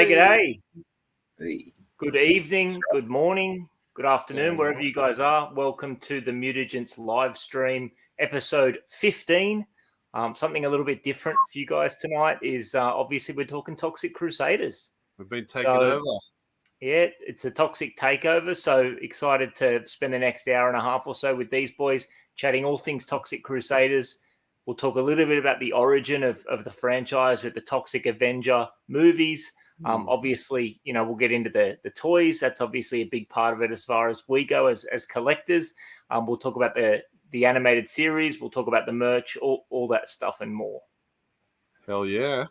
G'day. Hey. Good evening, good morning, good afternoon, wherever you guys are. Welcome to the MUTAGENTS live stream, episode 15. Something a little bit different for you guys tonight is obviously we're talking Toxic Crusaders. We've been taken over. Yeah, it's a toxic takeover. So excited to spend the next hour and a half or so with these boys, chatting all things Toxic Crusaders. We'll talk a little bit about the origin of the franchise with the Toxic Avenger movies. Obviously, you know, we'll get into the toys. That's obviously a big part of it as far as we go as collectors. We'll talk about the animated series. We'll talk about the merch, all that stuff and more. Hell yeah.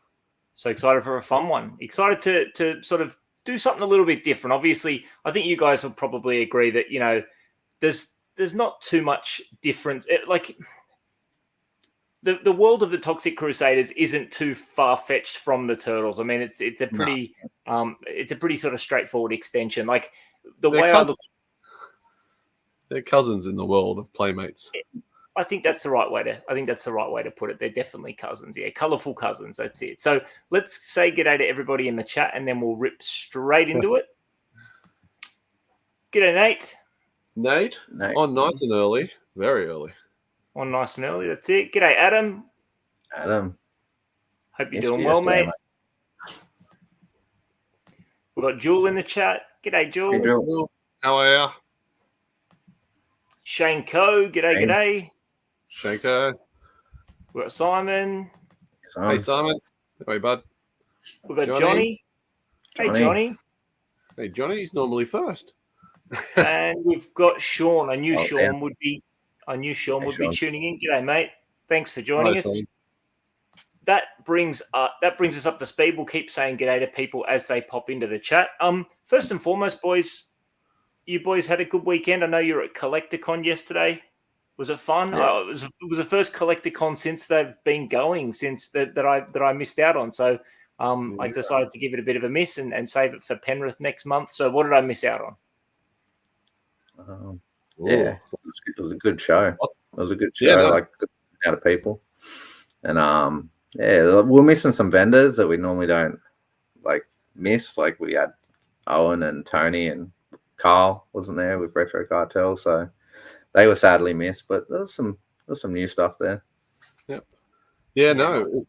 So excited for a fun one. Excited to sort of do something a little bit different. Obviously, I think you guys will probably agree that, you know, there's not too much difference. The world of the Toxic Crusaders isn't too far-fetched from the Turtles. I mean, it's a pretty sort of straightforward extension. Like They're cousins in the world of Playmates. I think that's the right way to put it. They're definitely cousins. Yeah, colorful cousins. That's it. So let's say g'day to everybody in the chat, and then we'll rip straight into it. G'day, Nate. Nate? On nice and early. Very early. On nice and early. That's it. G'day, Adam. Hope you're doing well, mate. We've got Jewel in the chat. G'day, Jewel. Hey, Jewel. How are you? Shane Coe. G'day. Shane Coe. We've got Simon. Hey, Simon. How are you, bud? We've got Johnny. Hey, Johnny. Hey, Johnny. He's normally first. And we've got Sean. I knew Sean would be tuning in. G'day, mate. Thanks for joining us. Sean. That brings us up to speed. We'll keep saying g'day to people as they pop into the chat. First and foremost, boys, you boys had a good weekend. I know you were at CollectorCon yesterday. Was it fun? Yeah. It was the first CollectorCon since they've been going, since that I missed out on. So I decided to give it a bit of a miss and save it for Penrith next month. So what did I miss out on? Yeah, it was a good show. It was a good show, like good amount of people. And we're missing some vendors that we normally don't miss. Like we had Owen and Tony and Carl wasn't there with Retro Cartel, so they were sadly missed. But there was some new stuff there. Yep. Yeah, no,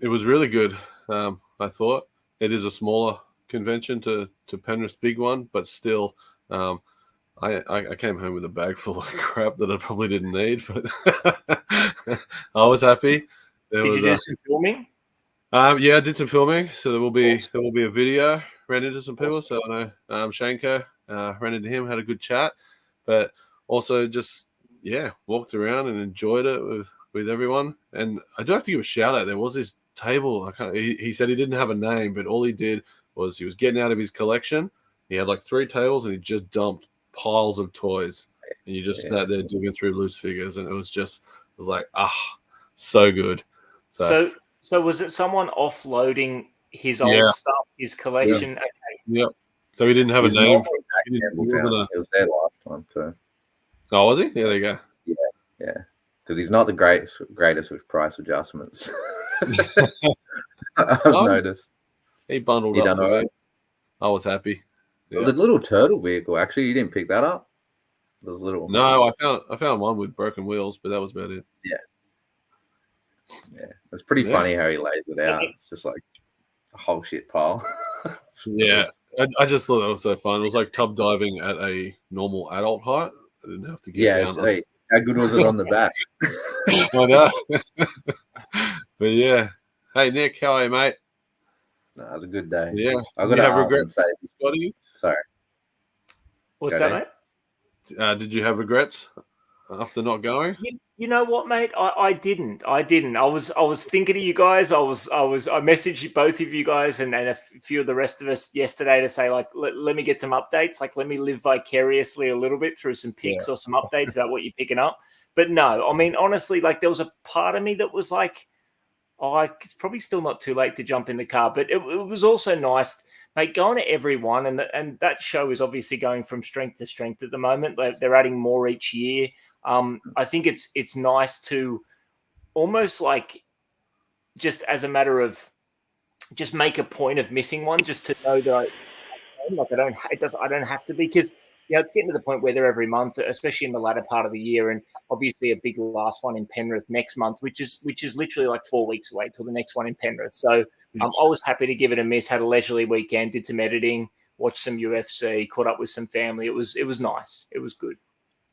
it was really good. I thought it is a smaller convention to Penrith's big one, but still. I came home with a bag full of crap that I probably didn't need, but I was happy. Did you do some filming? Yeah, I did some filming. So there will be a video. Ran into some people. So I know Shanko ran into him, had a good chat, but also just walked around and enjoyed it with everyone. And I do have to give a shout out. There was this table. He said he didn't have a name, but all he did was he was getting out of his collection. He had like 3 tables, and he just dumped piles of toys, and you just sat there digging through loose figures, and it was like so good. So was it someone offloading his old stuff, his collection? Yeah. Okay. Yep. So he didn't have a name. He was there last time too. Oh, was he? Yeah, there you go. Yeah. Because he's not the greatest with price adjustments. I've noticed. He bundled up. For I was happy. Yeah. The little turtle vehicle, actually, you didn't pick that up? Those little. No, I found one with broken wheels, but that was about it. Yeah. It's pretty funny how he lays it out. It's just like a whole shit pile. Yeah. I just thought that was so fun. It was like tub diving at a normal adult height. I didn't have to get down. Hey, how good was it on the back? I know. But yeah. Hey, Nick, how are you, mate? No, it was a good day. Yeah. I got to have regrets, Scotty? Sorry. What's that, mate? Did you have regrets after not going? You know what, mate? I didn't. I was thinking of you guys. I messaged both of you guys and a few of the rest of us yesterday to say, like, let me get some updates. Like, let me live vicariously a little bit through some pics or some updates about what you're picking up. But no, I mean, honestly, like, there was a part of me that was like, it's probably still not too late to jump in the car. But it was also nice, mate, going to everyone. And that show is obviously going from strength to strength at the moment. They're adding more each year. I think it's nice to almost like just as a matter of just make a point of missing one, just to know that I don't have to be, because it's getting to the point where they're every month, especially in the latter part of the year, and obviously a big last one in Penrith next month, which is literally like 4 weeks away till the next one in Penrith. So I was happy to give it a miss. Had a leisurely weekend, did some editing, watched some UFC, caught up with some family. It was nice. It was good.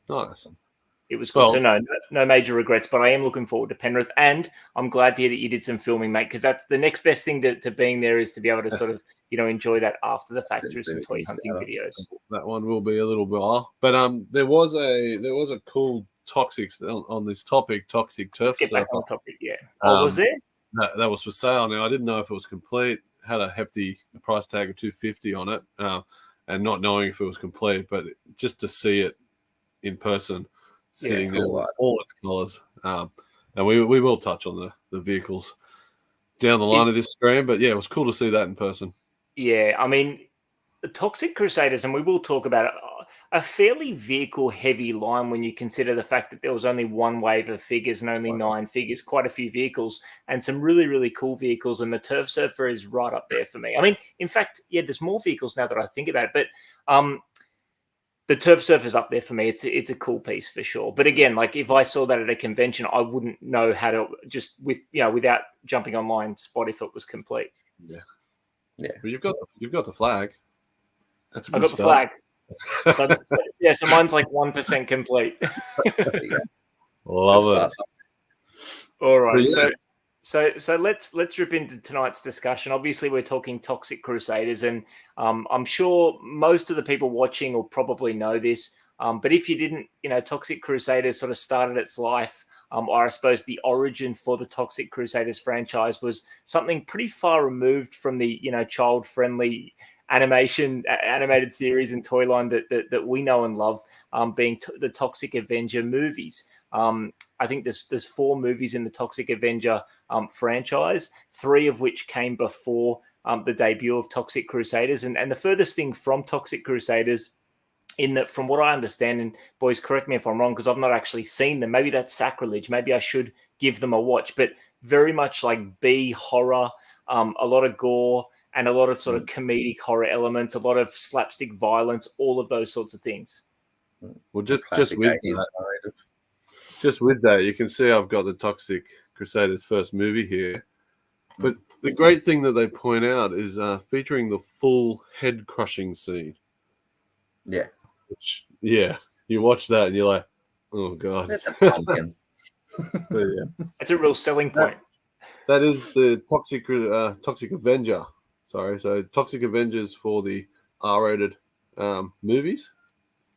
Nice. It was good. So no major regrets, but I am looking forward to Penrith, and I'm glad to hear that you did some filming, mate, because that's the next best thing to being there, is to be able to sort of enjoy that after the fact through some toy hunting videos. That one will be a little while, but there was a cool toxic on this topic, toxic turf. Get back on topic, yeah. Was there? That was for sale. Now I didn't know if it was complete. Had a hefty price tag of $250 on it, and not knowing if it was complete, but just to see it in person. Sitting there with all its colours. And we will touch on the vehicles down the line of this stream. But yeah, it was cool to see that in person. Yeah, I mean, the Toxic Crusaders, and we will talk about it, a fairly vehicle-heavy line when you consider the fact that there was only one wave of figures and only 9 figures, quite a few vehicles, and some really, really cool vehicles, and the Turf Surfer is right up there for me. I mean, in fact, yeah, there's more vehicles now that I think about it, but the Turf Surfer's up there for me. It's a cool piece for sure. But again, like if I saw that at a convention, I wouldn't know how to just without jumping online spot if it was complete. Yeah. But you've got the flag. That's a I got the flag. So mine's like 1% complete. Love it. All right. Yeah. So let's rip into tonight's discussion. Obviously, we're talking Toxic Crusaders, and I'm sure most of the people watching will probably know this. But if you didn't, Toxic Crusaders sort of started its life, or I suppose the origin for the Toxic Crusaders franchise was something pretty far removed from the child-friendly animated series and toy line that we know and love, being the Toxic Avenger movies. I think there's 4 movies in the Toxic Avenger franchise, 3 of which came before the debut of Toxic Crusaders. And the furthest thing from Toxic Crusaders, in that, from what I understand, and boys, correct me if I'm wrong, because I've not actually seen them. Maybe that's sacrilege. Maybe I should give them a watch. But very much like B horror, a lot of gore, and a lot of sort of comedic horror elements, a lot of slapstick violence, all of those sorts of things. Well, just with that, you can see I've got the Toxic Crusaders first movie here. But the great thing that they point out is featuring the full head crushing scene. Yeah. Which, you watch that and you're like, oh god. That's a pumpkin. But, yeah. That's a real selling point. That is the Toxic Avenger. Sorry, so Toxic Avengers for the R-rated movies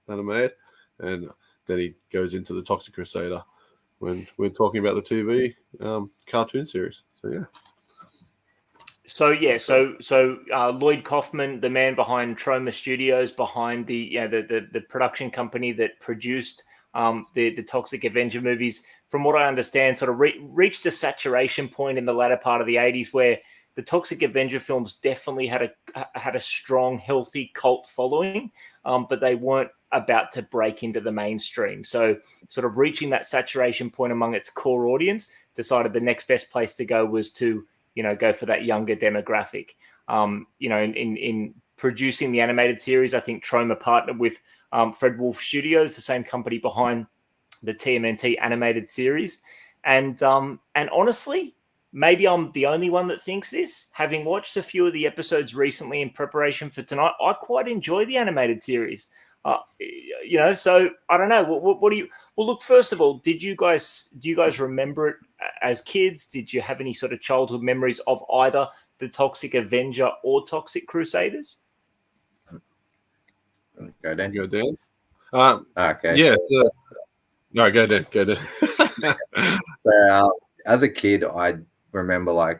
that are made, and then he goes into the Toxic Crusader when we're talking about the TV cartoon series. So Lloyd Kaufman, the man behind Troma Studios, behind the production company that produced the Toxic Avenger movies, from what I understand, sort of reached a saturation point in the latter part of the 80s where the Toxic Avenger films definitely had a strong, healthy cult following, but they weren't about to break into the mainstream. So sort of reaching that saturation point among its core audience, decided the next best place to go was to, go for that younger demographic. In producing the animated series, I think Troma partnered with Fred Wolf Studios, the same company behind the TMNT animated series. And honestly, maybe I'm the only one that thinks this. Having watched a few of the episodes recently in preparation for tonight, I quite enjoy the animated series. So I don't know. What do you? Well, look. First of all, do you guys remember it as kids? Did you have any sort of childhood memories of either the Toxic Avenger or Toxic Crusaders? Go Dan. Okay. Yes. No, go Dan. So, as a kid, I remember I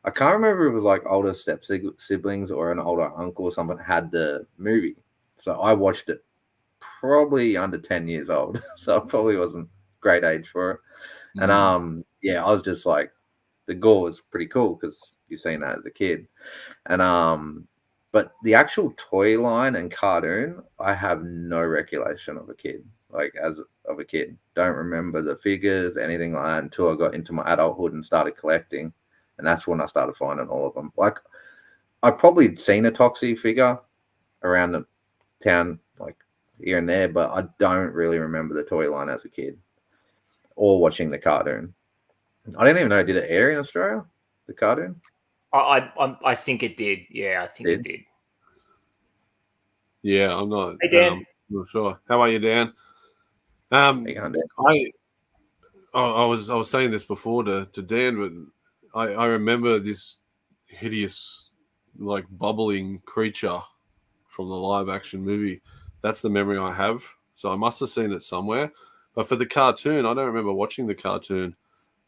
can't remember if it was like older step siblings or an older uncle or something had the movie. So I watched it probably under 10 years old. So I probably wasn't great age for it. And I was just like, the gore was pretty cool because you've seen that as a kid. And but the actual toy line and cartoon, I have no recollection of a kid. Of a kid. Don't remember the figures, anything like that, until I got into my adulthood and started collecting. and that's when I started finding all of them. Like, I probably seen a Toxie figure around the town, like here and there, but I don't really remember the toy line as a kid or watching the cartoon. I didn't even know, did it air in Australia, the cartoon? I think it did. Yeah, I think it did. Yeah, I'm not. Hey, Dan. Not sure. How are you, Dan? How you going, Dan? I was saying this before to Dan, but I remember this hideous, like, bubbling creature from the live action movie. That's the memory I have. So I must have seen it somewhere. But for the cartoon, I don't remember watching the cartoon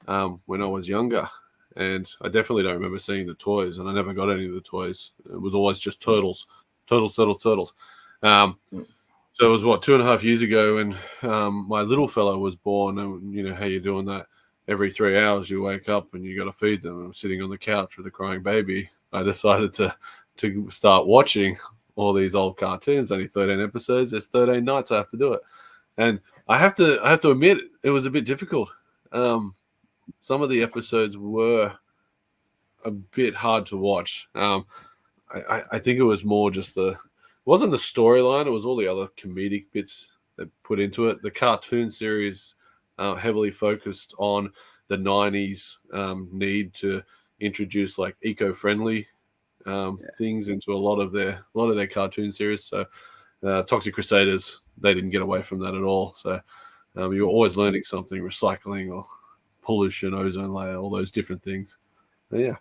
when I was younger. And I definitely don't remember seeing the toys, and I never got any of the toys. It was always just turtles. So it was, 2.5 years ago when my little fellow was born, and you know how you're doing that. Every 3 hours you wake up and you got to feed them. I'm sitting on the couch with a crying baby. I decided to start watching all these old cartoons. Only 13 episodes. There's 13 nights I have to do it, and I have to admit it was a bit difficult. Some of the episodes were a bit hard to watch. I think it was more just it wasn't the storyline. It was all the other comedic bits that put into it. The cartoon series heavily focused on the 90s need to introduce like eco-friendly things into a lot of their cartoon series. So Toxic Crusaders, they didn't get away from that at all. So you're always learning something, recycling or pollution, ozone layer, all those different things. But yeah.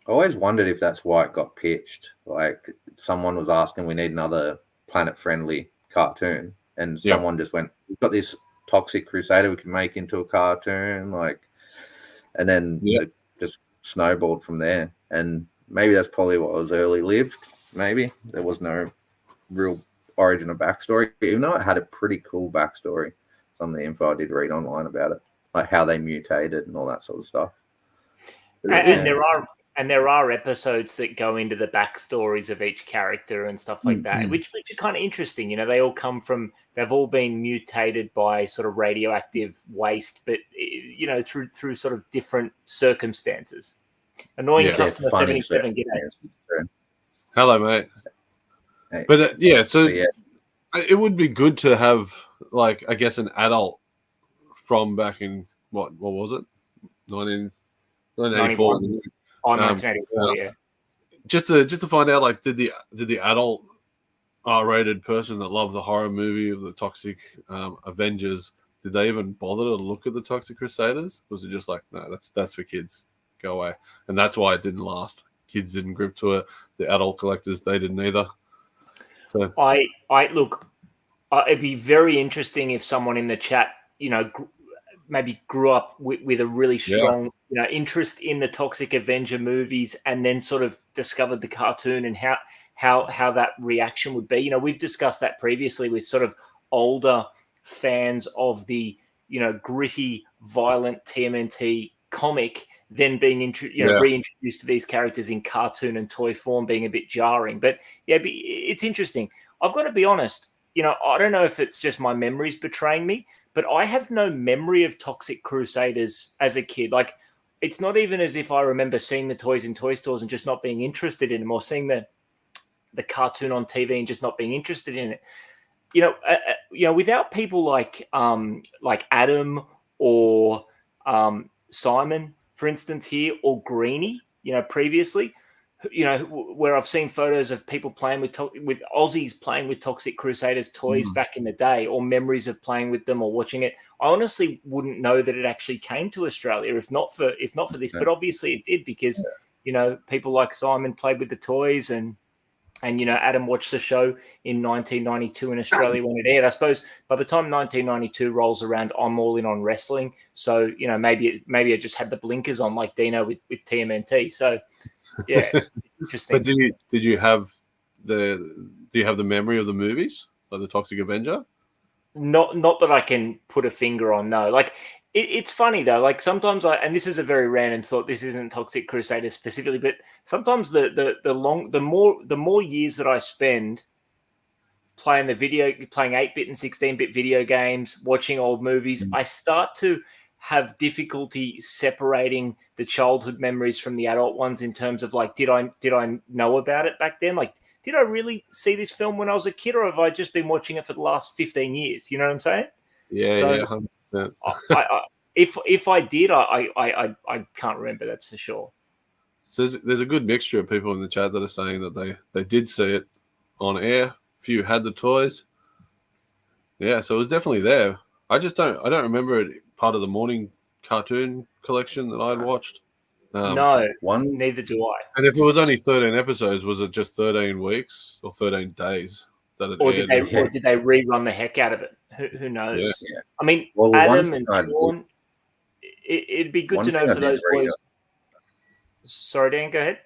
I always wondered if that's why it got pitched. Like, someone was asking, we need another planet-friendly cartoon, and someone just went, we've got this Toxic Crusader we can make into a cartoon, like, and then it just snowballed from there. And maybe that's probably what was early lived. Maybe there was no real origin or backstory, even though it had a pretty cool backstory. Some of the info I did read online about it, like how they mutated and all that sort of stuff. And there are episodes that go into the backstories of each character and stuff like that, which are kind of interesting. You know, they all come from, they've all been mutated by sort of radioactive waste, but you know, through sort of different circumstances. Annoying customer 77, get out. Hello, mate. Hey. But it would be good to have, like, I guess, an adult from back in what was it, 1984. 1984, yeah. Just to find out, like, did the adult R-rated person that loved the horror movie of the Toxic Avengers, did they even bother to look at the Toxic Crusaders? Was it just like, no, that's for kids, go away? And that's why it didn't last. Kids didn't grip to it. The adult collectors, they didn't either. So I look, it'd be very interesting if someone in the chat, you know, maybe grew up with a really strong, you know, interest in the Toxic Avenger movies, and then sort of discovered the cartoon and how that reaction would be. You know, we've discussed that previously with sort of older fans of the, you know, gritty, violent TMNT comic, then being reintroduced to these characters in cartoon and toy form, being a bit jarring. But yeah, it's interesting. I've got to be honest. You know, I don't know if it's just my memories betraying me, but I have no memory of Toxic Crusaders as a kid. Like, it's not even as if I remember seeing the toys in toy stores and just not being interested in them, or seeing the cartoon on TV and just not being interested in it. You know, without people like Adam or Simon, for instance, here, or Greenie, you know, previously, you know, where I've seen photos of people playing with Aussies playing with Toxic Crusaders toys back in the day, or memories of playing with them or watching it, I honestly wouldn't know that it actually came to Australia if not for this. But obviously it did, because you know, people like Simon played with the toys, and you know, Adam watched the show in 1992 in Australia when it aired. I suppose by the time 1992 rolls around, I'm all in on wrestling. So, you know, maybe I just had the blinkers on like Deano with TMNT. So, yeah, interesting. But do you have the memory of the movies, like the Toxic Avenger? Not that I can put a finger on. No, like it's funny though. Like sometimes and this is a very random thought. This isn't Toxic Crusaders specifically, but sometimes the more years that I spend playing 8-bit and 16-bit video games, watching old movies, I start to have difficulty separating the childhood memories from the adult ones in terms of like, did I know about it back then? Like, did I really see this film when I was a kid, or have I just been watching it for the last 15 years? You know what I'm saying? Yeah, so, yeah, 100%. If I did, I can't remember. That's for sure. So there's a good mixture of people in the chat that are saying that they did see it on air. Few had the toys. Yeah, so it was definitely there. I don't remember it part of the morning cartoon collection that I'd watched. No, neither do I. And if it was only 13 episodes, was it just 13 weeks or 13 days that it aired? Or did they rerun the heck out of it? Who knows? Yeah. I mean, Adam and Sean, it'd be good to know for those boys. Sorry, Dan, go ahead.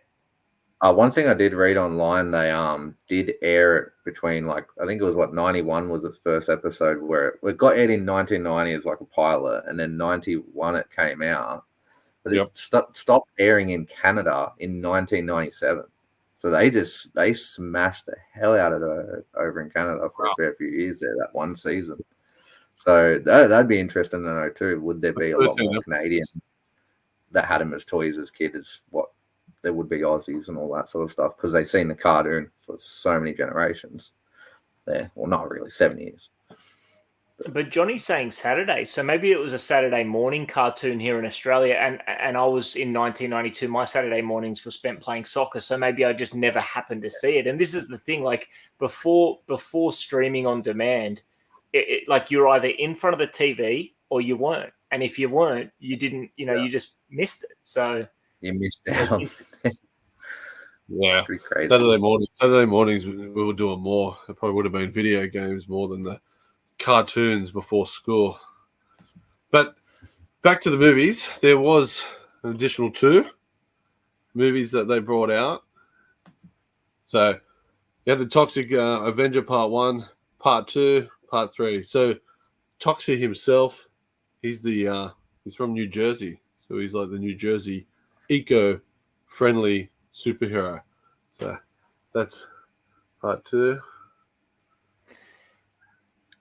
One thing I did read online, they did air it between, like, I think it was 91 was the first episode, where it got aired in 1990 as like a pilot, and then 91 it came out, but it stopped airing in Canada in 1997. So they smashed the hell out of it over in Canada for a fair few years there, that one season. So that'd be interesting to know too. Would there be a lot more Canadian that had them as toys as kids, as what there would be Aussies and all that sort of stuff, because they've seen the cartoon for so many generations there. Well, not really, 7 years. But Johnny's saying Saturday, so maybe it was a Saturday morning cartoon here in Australia, and I was in 1992. My Saturday mornings were spent playing soccer, so maybe I just never happened to see it. And this is the thing, like before streaming on demand, like you're either in front of the TV or you weren't, and if you weren't, you didn't, you just missed it. So you missed out. Yeah, Saturday mornings we were doing more. It probably would have been video games more than the cartoons before school. But back to the movies, there was an additional 2 movies that they brought out. So you had the Toxic Avenger Part 1, Part 2, Part 3. So Toxie himself, he's from New Jersey, so he's like the New Jersey eco-friendly superhero. So that's Part 2.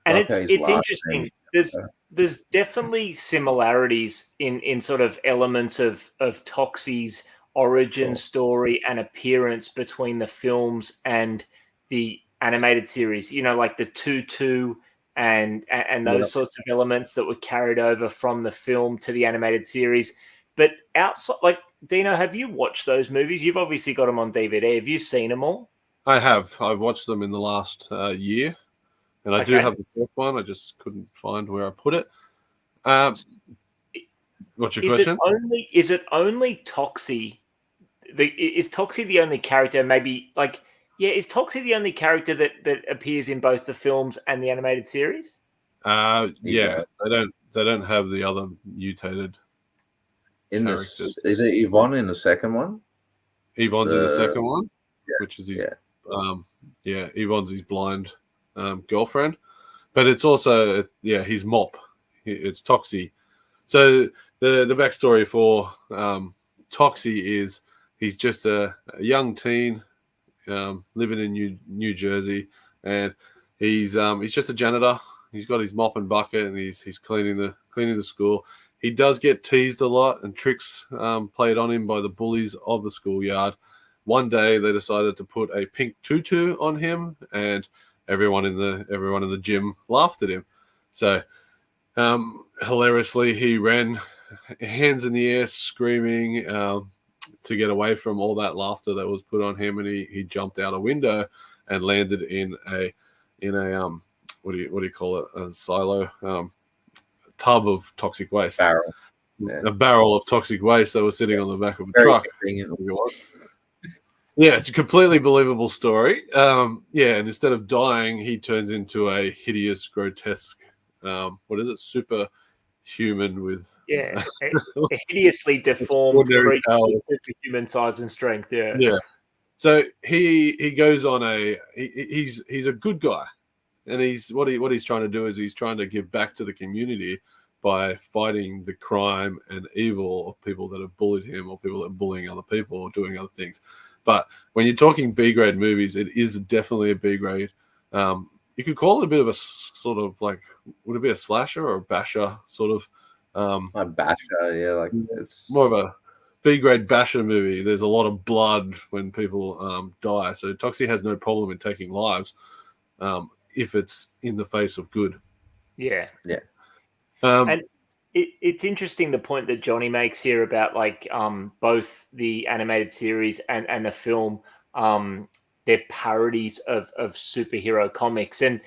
And it's interesting. There's definitely similarities in sort of elements of Toxie's origin story and appearance between the films and the animated series. Like the 2-2 and those sorts of elements that were carried over from the film to the animated series. But outside, like, Deano, have you watched those movies? You've obviously got them on DVD. Have you seen them all? I have. I've watched them in the last year. And I do have the 4th one. I just couldn't find where I put it. What's your question? Is it only Toxie? Is Toxie the only character? Maybe is Toxie the only character that appears in both the films and the animated series? Yeah, they don't have the other mutated characters. Is it Yvonne in the second one? Yvonne's in the second one, which is his. Yvonne's his blind girlfriend, but it's also his mop. It's Toxie. So the backstory for Toxie is he's just a young teen living in New Jersey, and he's just a janitor. He's got his mop and bucket, and he's cleaning the school. He does get teased a lot, and tricks played on him by the bullies of the schoolyard. One day they decided to put a pink tutu on him, and everyone in the gym laughed at him. So hilariously, he ran hands in the air, screaming to get away from all that laughter that was put on him, and he jumped out a window and landed in a what do you call it, a silo, tub of toxic waste, barrel. A barrel of toxic waste that was sitting on the back of a truck. Yeah, it's a completely believable story. And instead of dying, he turns into a hideous, grotesque, superhuman with a hideously deformed superhuman size and strength. Yeah. So he goes on he's a good guy, and what he's trying to do is he's trying to give back to the community by fighting the crime and evil of people that have bullied him, or people that are bullying other people or doing other things. But when you're talking B-grade movies, it is definitely a B-grade. You could call it a bit of a sort of like, would it be a slasher or a basher sort of Like Basher, yeah, like it's more of a B-grade basher movie. There's a lot of blood when people die. So Toxie has no problem in taking lives if it's in the face of good. Yeah. And it's interesting the point that Johnny makes here about like both the animated series and the film. They're parodies of superhero comics. And,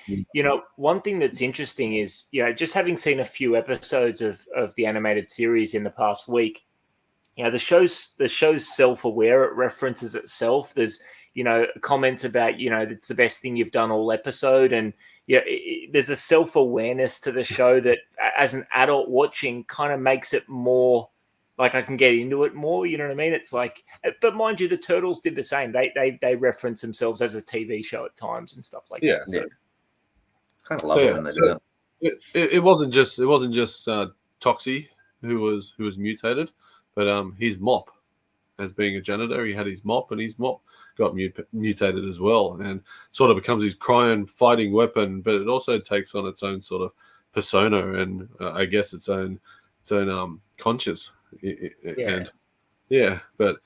one thing that's interesting is, just having seen a few episodes of the animated series in the past week, the show's self-aware. It references itself. There's, comments about, it's the best thing you've done all episode. And there's a self-awareness to the show that as an adult watching kind of makes it more like I can get into it more. You know what I mean? It's like, but mind you, the Turtles did the same. They reference themselves as a TV show at times and stuff like that. So. Kind of love it when they do that. It wasn't just Toxie who was mutated, but his mop, as being a janitor, he had his mop, and his mop got mutated as well, and sort of becomes his cryon fighting weapon. But it also takes on its own sort of persona, and I guess its own conscience. But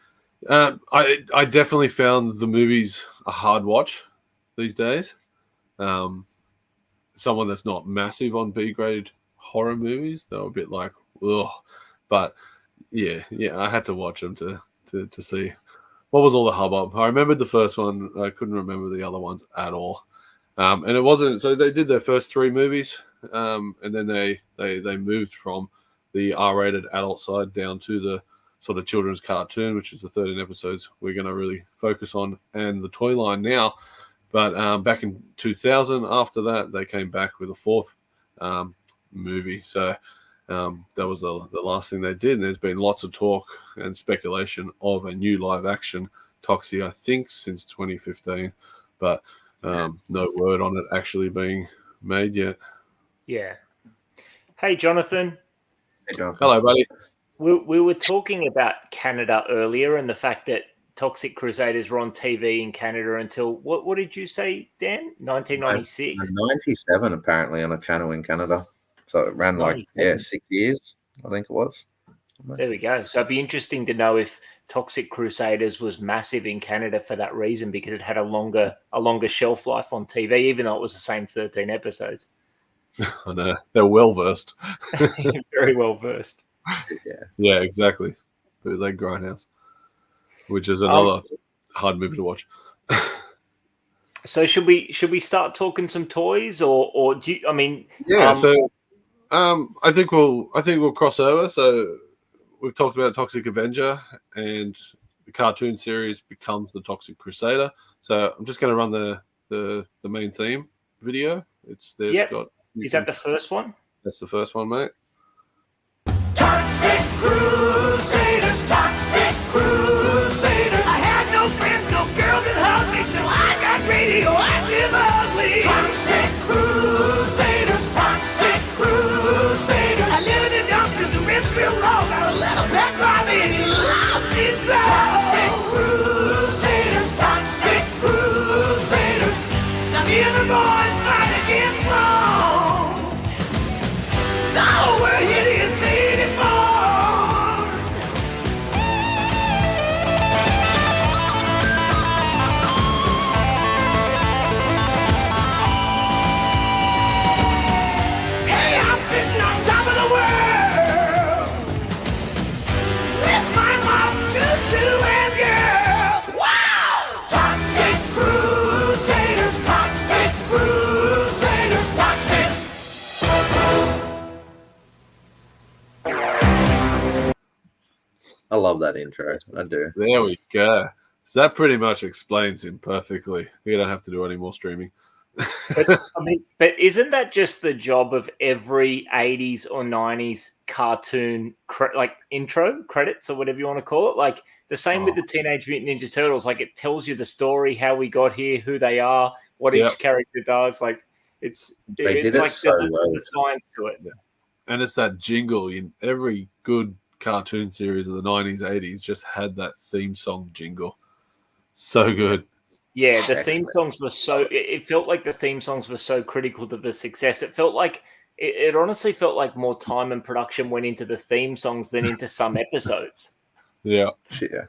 I definitely found the movies a hard watch these days. Someone that's not massive on B-grade horror movies, they're a bit like, ugh. But yeah, I had to watch them to see what was all the hubbub. I remembered the first one. I couldn't remember the other ones at all. And it wasn't. So they did their first 3 movies, and then they moved from the R-rated adult side down to the sort of children's cartoon, which is the 13 episodes we're going to really focus on, and the toy line now. But back in 2000, after that, they came back with a 4th movie. So that was the last thing they did. And there's been lots of talk and speculation of a new live-action Toxie, I think, since 2015. But no word on it actually being made yet. Yeah. Hey, Jonathan. Hello, buddy. We were talking about Canada earlier and the fact that Toxic Crusaders were on TV in Canada until, what did you say, Dan? 1996? 97, apparently, on a channel in Canada. So it ran 6 years, I think it was. There we go. So it'd be interesting to know if Toxic Crusaders was massive in Canada for that reason, because it had a longer shelf life on TV, even though it was the same 13 episodes. I know. They're well-versed. Very well-versed. Yeah, exactly. Bootleg Grindhouse, which is another hard movie to watch. So should we start talking some toys, or do you, I mean? Yeah. I think we'll cross over. So we've talked about Toxic Avenger, and the cartoon series becomes the Toxic Crusader. So I'm just going to run the main theme video. Is that the first one? That's the first one, mate. Toxic Crusaders, Toxic Crusaders. I had no friends, no girls that hugged me till I got radioactive ugly. Toxic Crusaders, Toxic Crusaders. I live in the dump cause the ribs real low. Got a little back by me and he loves me so. Toxic Crusaders, Toxic Crusaders. Now me and the boys fight against wrong. Oh, we're hideously deformed. Hey, I'm sitting on top of the world with my mom, Tutu, and girl. Wow! Toxic Crusaders, Toxic Crusaders, Toxic. I love that intro. I do. There we go. So that pretty much explains him perfectly. You don't have to do any more streaming. But isn't that just the job of every 80s or 90s cartoon intro credits or whatever you want to call it? Like the same with the Teenage Mutant Ninja Turtles. Like it tells you the story, how we got here, who they are, what each character does. Like it's like there's a science to it. Yeah. And it's that jingle in every good cartoon series of the 90s, 80s just had that theme song jingle. So good. Yeah, the theme songs were it felt like the theme songs were so critical to the success. It felt like it honestly felt like more time and production went into the theme songs than into some episodes. Yeah. Yeah.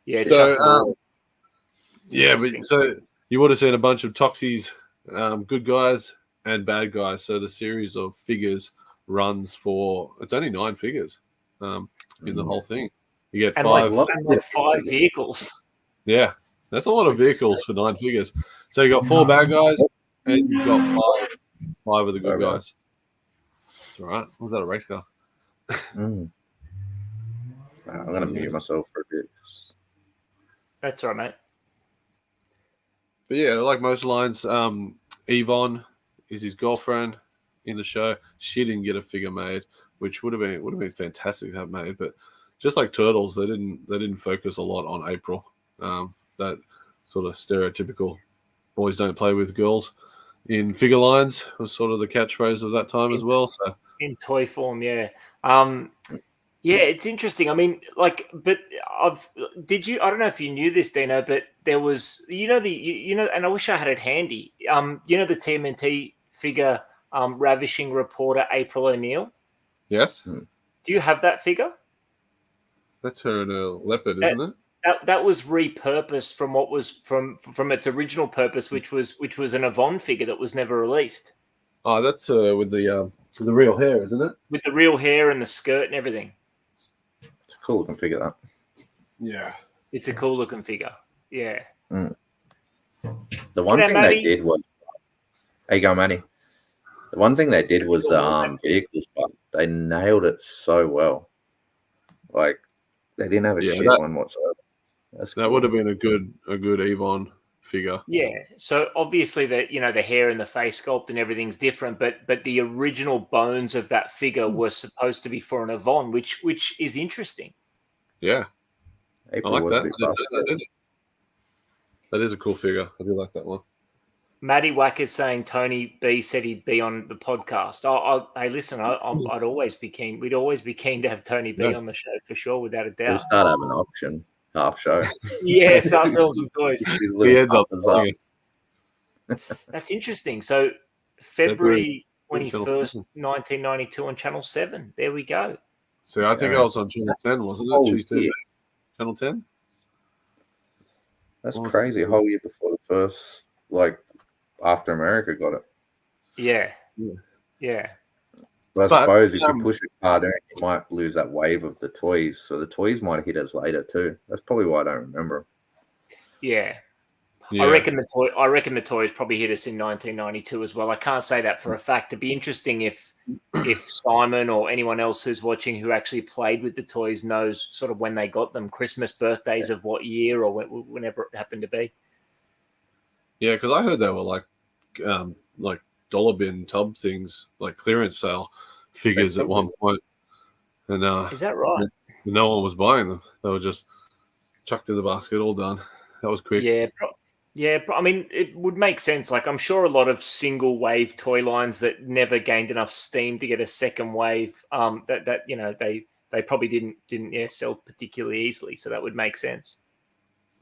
Yeah. So, but interesting. so you would have seen a bunch of Toxie's good guys and bad guys. So the series of figures runs for, it's only 9 figures in the whole thing. You get and 5. like 5 vehicles. Yeah, that's a lot of vehicles for 9 figures. So you got 4 bad guys and you've got 5 of the good guys. All right. Was that a race car? I'm going to mute myself for a bit. That's all right, mate. But yeah, like most lines, Yvonne is his girlfriend in the show. She didn't get a figure made, which would have been fantastic to have made. But just like Turtles, they didn't focus a lot on April. That sort of stereotypical boys don't play with girls in figure lines was sort of the catchphrase of that time as well. So in toy form, yeah. Yeah, it's interesting. I mean, like, but I don't know if you knew this, Deano, but there was, and I wish I had it handy. The TMNT figure, Ravishing Reporter April O'Neil. yes, Do you have that figure? that's her in a leopard, isn't it? That was repurposed from what was from its original purpose, which was an Yvonne figure that was never released. Oh, that's with the real hair, isn't it? With the real hair and the skirt and everything. It's a cool looking figure, that. Yeah. It's a cool looking figure. Yeah. The one thing they did was, hey, go, Matty. The one thing they did was vehicles, but they nailed it so well. Like, they didn't have a shit one whatsoever. That would have been a good Yvonne figure. Yeah. So obviously the hair and the face sculpt and everything's different, but the original bones of that figure were supposed to be for an Yvonne, which is interesting. Yeah. April I like that. That is a cool figure. I do like that one. Matty Wack is saying Tony B said he'd be on the podcast. Hey, listen, I'd always be keen. We'd always be keen to have Tony B on the show for sure, without a doubt. We'll start having an auction half show. Yeah, start selling some toys. He ends up. That's interesting. So February 21st, 1992 on Channel 7. There we go. So I think I was on Channel 10, wasn't it? Tuesday, Channel 10? That's crazy. A whole year before the first, after America got it. Yeah. But I suppose if you push it harder, you might lose that wave of the toys. So the toys might hit us later too. That's probably why I don't remember. Yeah. I reckon the toys probably hit us in 1992 as well. I can't say that for a fact. It'd be interesting if Simon or anyone else who's watching who actually played with the toys knows sort of when they got them, Christmas, birthdays of what year or whenever it happened to be. Yeah, because I heard they were like dollar bin tub things, like clearance sale figures at one point. And is that right? No one was buying them. They were just chucked in the basket, all done. That was quick. Yeah, I mean, it would make sense. Like, I'm sure a lot of single wave toy lines that never gained enough steam to get a second wave, they probably didn't sell particularly easily. So that would make sense.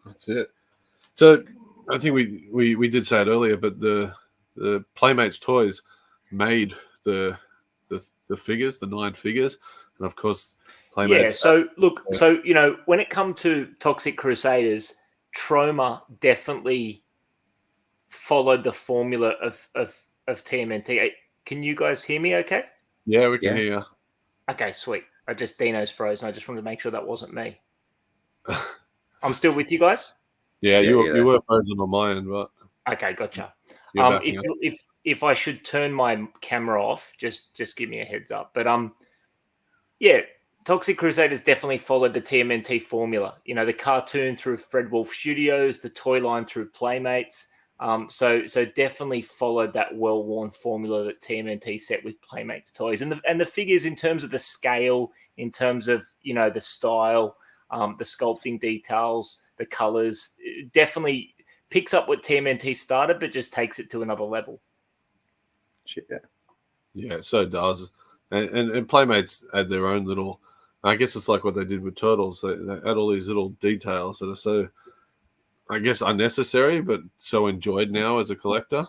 That's it. So I think we did say it earlier, but the Playmates toys made the figures, the 9 figures, and of course Playmates. Yeah. So when it comes to Toxic Crusaders, Troma definitely followed the formula of TMNT. Can you guys hear me okay? Yeah, we can hear you. Okay, sweet. Deano's frozen. I just wanted to make sure that wasn't me. I'm still with you guys? Yeah, you were frozen on my end, but okay, gotcha. If I should turn my camera off, just give me a heads up. But Toxic Crusaders definitely followed the TMNT formula. The cartoon through Fred Wolf Studios, the toy line through Playmates. So definitely followed that well-worn formula that TMNT set with Playmates toys. And the figures in terms of the scale, in terms of, the style, the sculpting details, the colors, definitely picks up what TMNT started, but just takes it to another level. Yeah, so it does. And Playmates add their own little, I guess it's like what they did with Turtles. They add all these little details that are so, I guess, unnecessary, but so enjoyed now as a collector.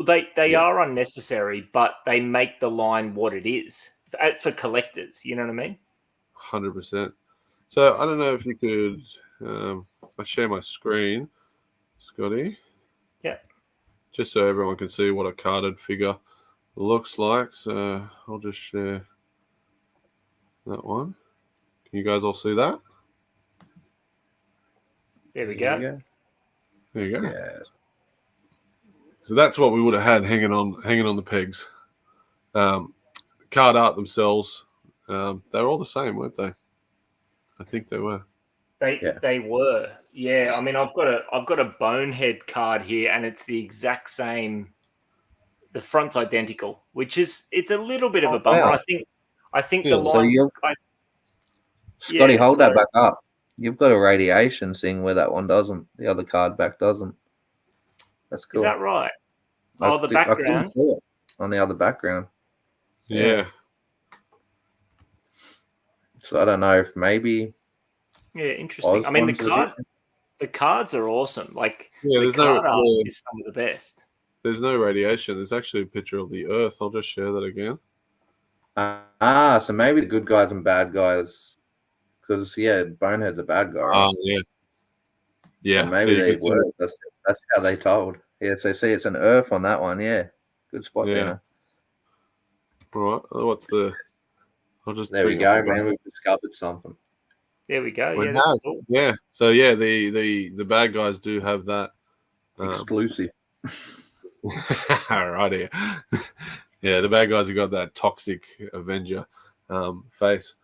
They Yeah. are unnecessary, but they make the line what it is for collectors. You know what I mean? 100%. So I don't know if you could. I share my screen, Scotty. Yeah. Just so everyone can see what a carded figure looks like. So I'll just share that one. Can you guys all see that? There we go. There you go. Yes. So that's what we would have had hanging on the pegs. Card art themselves, they're all the same, weren't they? I think they were. They were. Yeah. I mean, I've got a Bonehead card here, and it's the exact same. The front's identical, which is it's a little bit of a bummer. Wow. I think Yeah, the so line. Scotty, hold that so- back up. You've got a radiation thing where that one doesn't. The other card back doesn't. That's cool. Is that right? I Oh, the couldn't background. see it on the other background. Yeah. So I don't know if maybe. Yeah, interesting. Oz I mean, ones are different. the cards are awesome. Like Yeah, the there's no card art is some of the best. there's no radiation. There's actually a picture of the Earth. I'll just share that again. So maybe the good guys and bad guys, because Bonehead's a bad guy. Right? Yeah. Yeah. So maybe so you they can see- were. That's how they told. Yeah, so see, it's an Earth on that one. Yeah, good spot, Yeah. Deano. All right. What's the? I'll just There we bring go, it up. man. We've discovered something. There we go. We Yeah, that's have. cool. Yeah. So yeah, the bad guys do have that. Exclusive. Right here. Yeah, the bad guys have got that toxic Avenger face.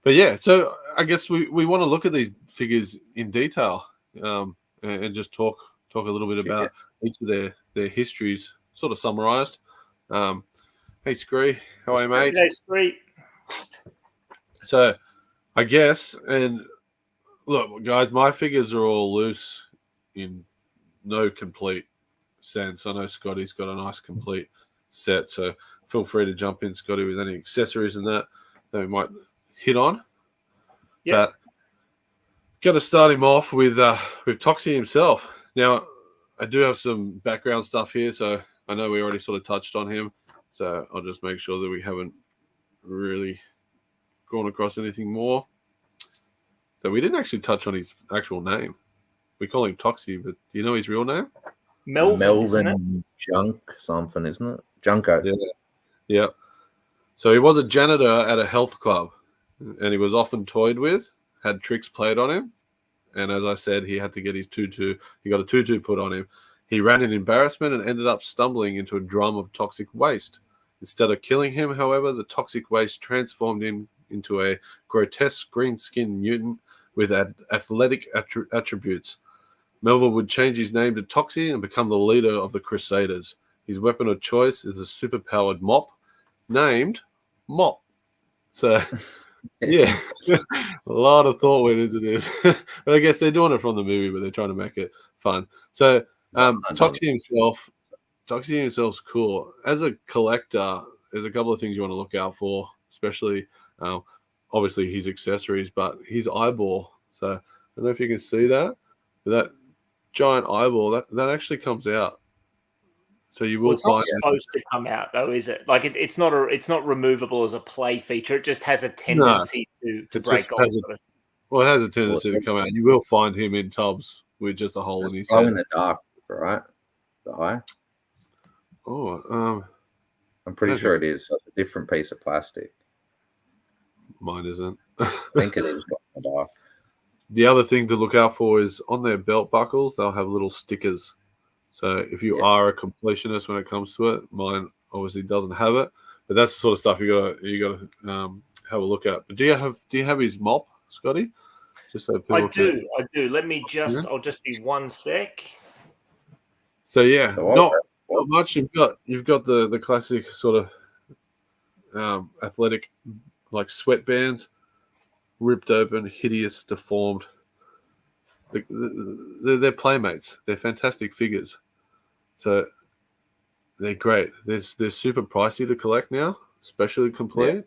But yeah, so I guess we want to look at these figures in detail and just talk a little bit about each of their histories, sort of summarized. Hey, Scree, how are you, mate? Hey, Scree. So I guess, and look, guys, my figures are all loose in no complete sense. I know Scotty's got a nice complete set, so feel free to jump in, Scotty, with any accessories and that we might hit on. Yep. But got to start him off with Toxie himself. Now, I do have some background stuff here, so I know we already sort of touched on him, so I'll just make sure that we haven't really gone across anything more. So we didn't actually touch on his actual name. We call him Toxie, but do you know his real name? Melvin, isn't it? Junk something, isn't it? Junko. Yeah. So he was a janitor at a health club, and he was often toyed with, had tricks played on him, and as I said, he had to get his tutu. He got a tutu put on him. He ran in embarrassment and ended up stumbling into a drum of toxic waste. Instead of killing him, however, the toxic waste transformed him into a grotesque green-skinned mutant with athletic attributes. Melville would change his name to Toxie and become the leader of the Crusaders. His weapon of choice is a superpowered mop named Mop. So, yeah, a lot of thought went into this. But I guess they're doing it from the movie, but they're trying to make it fun. So, Toxie himself's cool. As a collector, there's a couple of things you want to look out for, especially obviously his accessories, but his eyeball. So, I don't know if you can see that. That giant eyeball, that actually comes out. So you will It's not find supposed to come out, though, is it? Like it's not removable as a play feature. It just has a tendency to break off. Well, it has a tendency to come out. You will find him in tubs with just a hole in his Glow head. in the dark, right? The eye. Oh, I'm pretty sure it is. So it's a different piece of plastic. mine isn't. I think it is glow in the dark. The other thing to look out for is on their belt buckles, they'll have little stickers. So if you are a completionist when it comes to it, mine obviously doesn't have it. But that's the sort of stuff you gotta have a look at. But do you have his mop, Scotty? Just so people I do. Let me just. I'll just be 1 sec. So yeah, So not much. You've got the classic sort of athletic like sweatbands, ripped open, hideous, deformed. They're playmates. They're fantastic figures. So they're great. They're super pricey to collect now, especially complete. Yeah.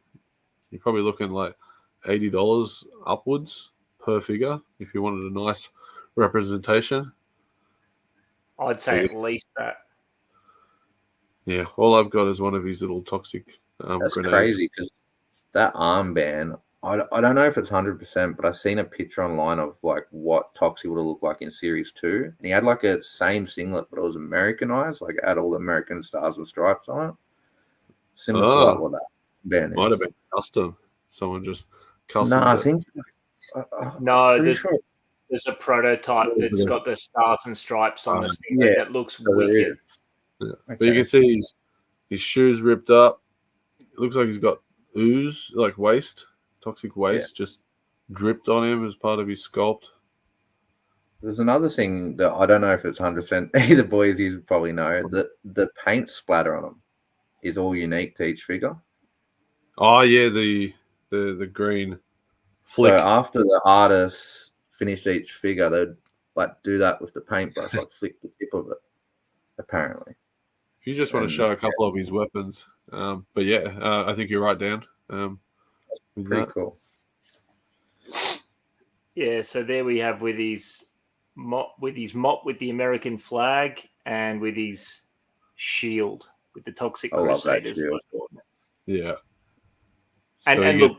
You're probably looking like $80 upwards per figure if you wanted a nice representation. I'd say at least that. Yeah, all I've got is one of his little toxic That's grenades. crazy because that armband, I don't know if it's 100%, but I've seen a picture online of like what Toxie would have looked like in Series 2. And he had like a same singlet, but it was Americanized, like it had all the American stars and stripes on it. Similar to like what that band Might is. have been custom. Someone just custom. No, I think No, pretty there's sure. there's a prototype that's got the stars and stripes on the singlet yeah, that looks so there wicked. is. Yeah. Okay. But you can see his shoes ripped up. It looks like he's got ooze, like waste, toxic waste, just dripped on him as part of his sculpt. There's another thing that I don't know if it's 100%. Either boys, you probably know that the paint splatter on them is all unique to each figure. Oh yeah, the green flick. So after the artists finished each figure, they'd like do that with the paintbrush, like flick the tip of it. Apparently, If you just want to show a couple of his weapons, but yeah, I think you're right, Dan. pretty cool. Yeah, so there we have with his mop with the American flag and with his shield with the Toxic I love that Crusaders. shield. Yeah, And look,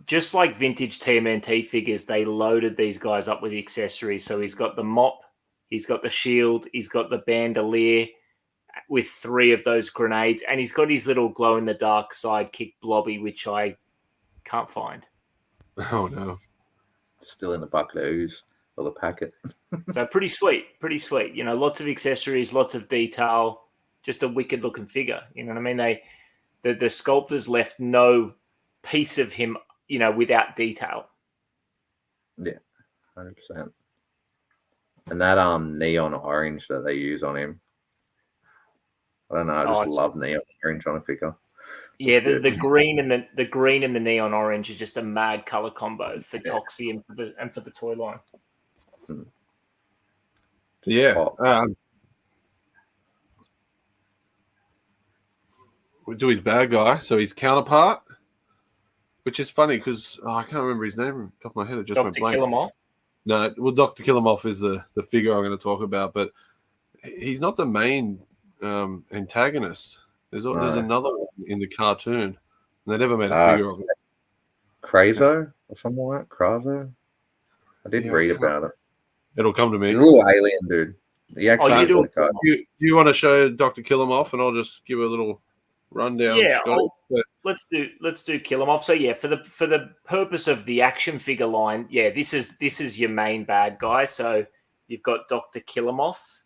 just like vintage TMNT figures, they loaded these guys up with accessories. So he's got the mop, he's got the shield, he's got the bandolier with 3 of those grenades, and he's got his little glow-in-the-dark sidekick Blobby, which I can't find. Oh no, Still in the bucket of ooze or the packet. So pretty sweet. You know, lots of accessories, lots of detail, just a wicked-looking figure. You know what I mean? The sculptors left no piece of him, you know, without detail. Yeah, 100%. And that neon orange that they use on him, I don't know. I just love neon orange on a figure. Yeah, the green and the green and the neon orange is just a mad color combo for Toxie and for the toy line. yeah. We do his bad guy, so his counterpart, which is funny because I can't remember his name off the top of my head. It just went blank. Killemoff? No, well, Dr. Killemoff is the figure I'm going to talk about, but he's not the main antagonist. There's another one in the cartoon, and they never made a figure of it. Krazo or something like that? Krazo? I did read about it. It'll come to me. He's a little alien dude. He actually you want to show Dr. Killemoff, and I'll just give a little rundown. Yeah, let's do Killemoff. So yeah, for the purpose of the action figure line, yeah, this is your main bad guy. So you've got Dr. Killemoff.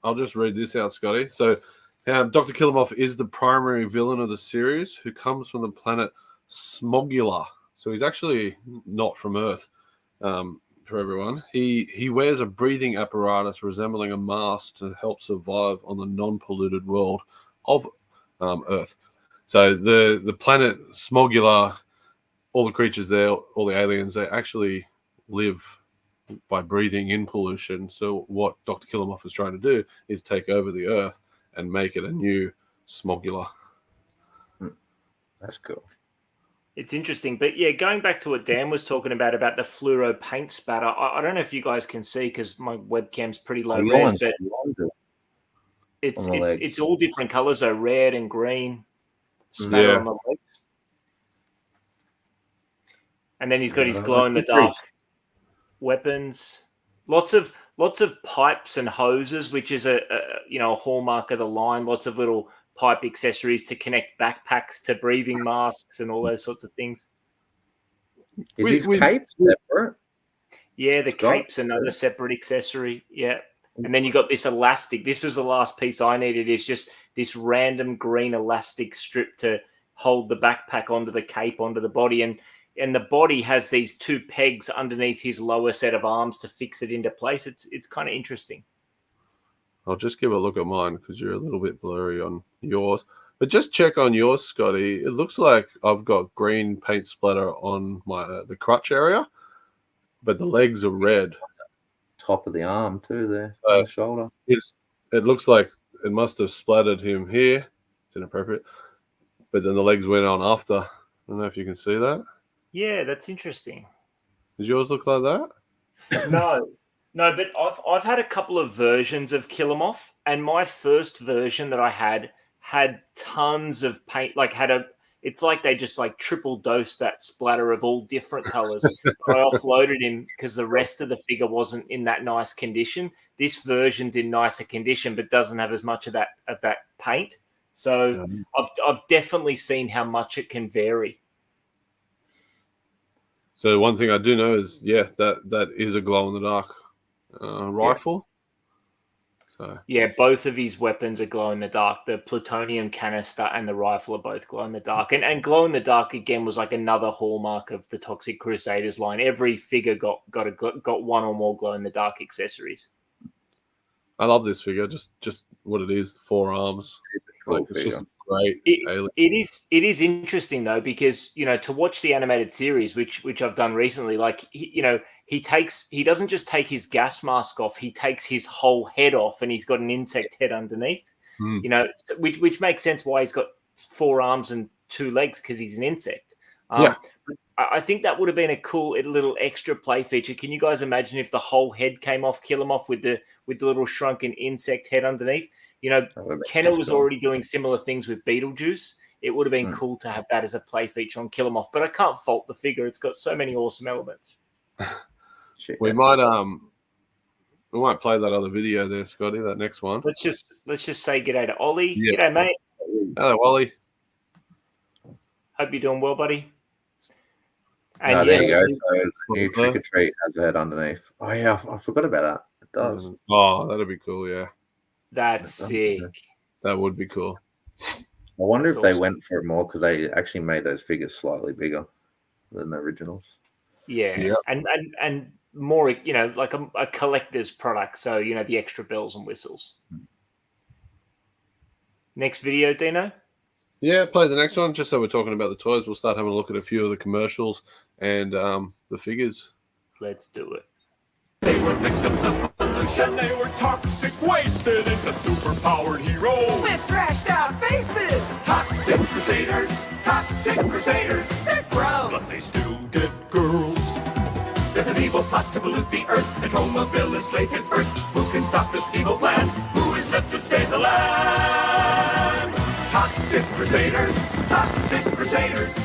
I'll just read this out, Scotty. So Dr. Killemoff is the primary villain of the series, who comes from the planet Smogula. So he's actually not from Earth. For everyone, he wears a breathing apparatus resembling a mask to help survive on the non-polluted world of Earth. So the planet Smogula, all the creatures there, all the aliens, they actually live by breathing in pollution. So what Dr. Killemoff is trying to do is take over the Earth and make it a new Smogula. That's cool. It's interesting, but yeah, going back to what Dan was talking about the fluoro paint spatter, I don't know if you guys can see because my webcam's pretty low res, but it's all different colors, so red and green spatter on the legs, and then he's got his glow in the dark weapons, lots of pipes and hoses, which is a hallmark of the line. Lots of little pipe accessories to connect backpacks to breathing masks and all those sorts of things. Is his cape separate? Yeah, the cape's another separate accessory. Yeah. And then you got this elastic. This was the last piece I needed, is just this random green elastic strip to hold the backpack onto the cape, onto the body. And the body has these 2 pegs underneath his lower set of arms to fix it into place. It's kind of interesting. I'll just give a look at mine because you're a little bit blurry on yours. But just check on yours, Scotty. It looks like I've got green paint splatter on my the crutch area, but the legs are red. Top of the arm too, there on the shoulder. It looks like it must have splattered him here. It's inappropriate. But then the legs went on after. I don't know if you can see that. Yeah, that's interesting. Does yours look like that? No. No, but I've had a couple of versions of Killemoff, and my first version that I had tons of paint. Like it's like they just like triple dosed that splatter of all different colors. I offloaded him because the rest of the figure wasn't in that nice condition. This version's in nicer condition, but doesn't have as much of that paint. So I've definitely seen how much it can vary. So one thing I do know is, that is a glow in the dark rifle. So yeah, both of his weapons are glow in the dark. The plutonium canister and the rifle are both glow in the dark. And glow in the dark again was like another hallmark of the Toxic Crusaders line. Every figure got one or more glow in the dark accessories. I love this figure. Just what it is, 4 arms. Cool it's just great. It is interesting though, because to watch the animated series, which I've done recently, like he doesn't just take his gas mask off, he takes his whole head off, and he's got an insect head underneath. Which makes sense why he's got 4 arms and 2 legs, because he's an insect. I think that would have been a cool little extra play feature. Can you guys imagine if the whole head came off Killemoff with the little shrunken insect head underneath? Kenner was already doing similar things with Beetlejuice. It would have been cool to have that as a play feature on Killemoff, but I can't fault the figure. It's got so many awesome elements. We might play that other video there, Scotty. That next one. Let's just say g'day to Ollie. Yeah. G'day, mate. Hello, Ollie. Hope you're doing well, buddy. And there you go. So new trick or treat has a head underneath. Oh yeah, I forgot about that. It does. Oh, that'd be cool. Yeah, that's sick. That would be cool. I wonder if they went for it more because they actually made those figures slightly bigger than the originals. Yeah. And more, like a collector's product. So, the extra bells and whistles. Next video, Deano? Yeah, play the next one. Just so we're talking about the toys, we'll start having a look at a few of the commercials and the figures. Let's do it. They were victims of pollution. They were toxic, wasted into super-powered heroes with thrashed-out faces. Toxic Crusaders, they're gross, but they still get girls. There's an evil plot to pollute the earth. Control mobility slated first. Who can stop this evil plan? Who is left to save the land? Toxic Crusaders,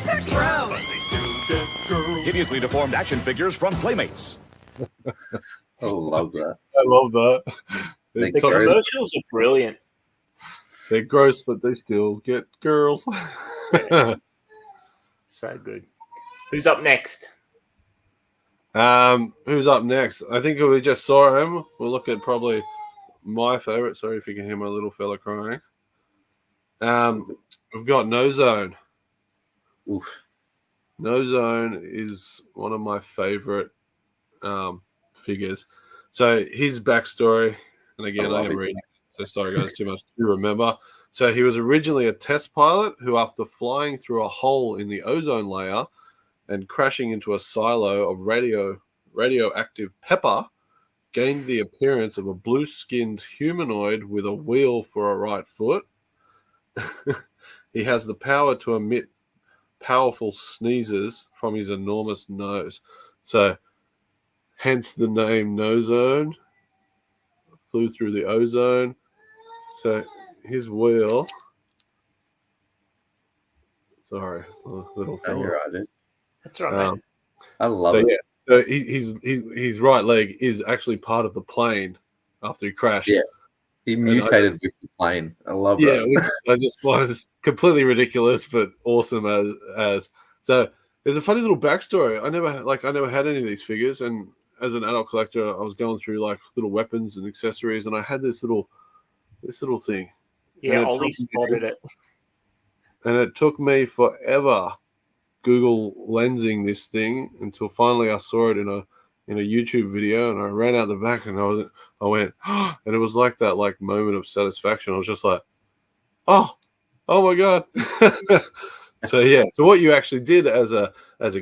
they're gross, but they still get girls. Hideously deformed action figures from Playmates. I love that. I love that. The commercials are brilliant. They're gross, but they still get girls. So good. Who's up next? Who's up next? I think we just saw him. We'll look at probably my favorite. Sorry if you can hear my little fella crying. We've got Nozone. Oof. Nozone is one of my favorite figures. So his backstory, and again, I am reading, so sorry guys, too much to remember. So he was originally a test pilot who, after flying through a hole in the ozone layer and crashing into a silo of radioactive pepper, gained the appearance of a blue-skinned humanoid with a wheel for a right foot. He has the power to emit powerful sneezes from his enormous nose. So, hence the name Nozone. Flew through the ozone. So, his wheel. Sorry, little fella. That's right, mate. I love it. Yeah, so his right leg is actually part of the plane after he crashed. Yeah, he mutated with the plane. I love that. Yeah, I just find it completely ridiculous, but awesome as. So there's a funny little backstory. I never had any of these figures, and as an adult collector, I was going through like little weapons and accessories, and I had this little thing. Yeah, Ollie spotted it. And it took me forever Google lensing this thing until finally I saw it in a YouTube video, and I ran out the back and I went, and it was like that like moment of satisfaction. I was just like, oh my god. So yeah, so what you actually did as a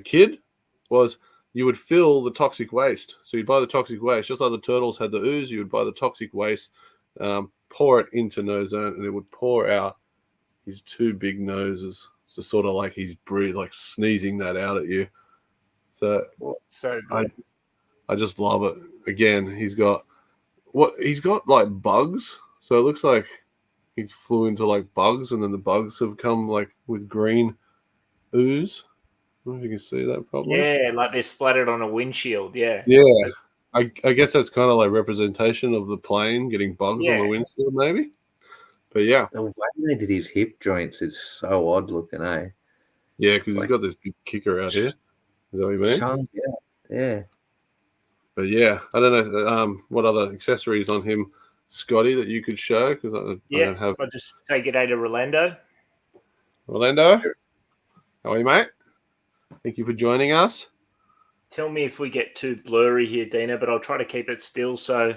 kid was you would fill the toxic waste. So you'd buy the toxic waste, just like the turtles had the ooze. You would buy the toxic waste, pour it into Nozone, and it would pour out his 2 big noses. So sort of like he's breathing, like sneezing that out at you. So good. I just love it. Again, he's got like bugs. So it looks like he's flew into like bugs, and then the bugs have come like with green ooze. I don't know if you can see that properly. Yeah, like they're splattered on a windshield. Yeah. Yeah. I guess that's kind of like representation of the plane getting bugs on the Yeah. windshield, maybe. But yeah. The way they did his hip joints is so odd looking, eh? Yeah, because he's got this big kicker out here. Is that what you mean? Chunk, yeah. But yeah, I don't know what other accessories on him, Scotty, that you could show, because I don't have. I'll just take it out to Rolando. Orlando, how are you, mate? Thank you for joining us. Tell me if we get too blurry here, Dina, but I'll try to keep it still. So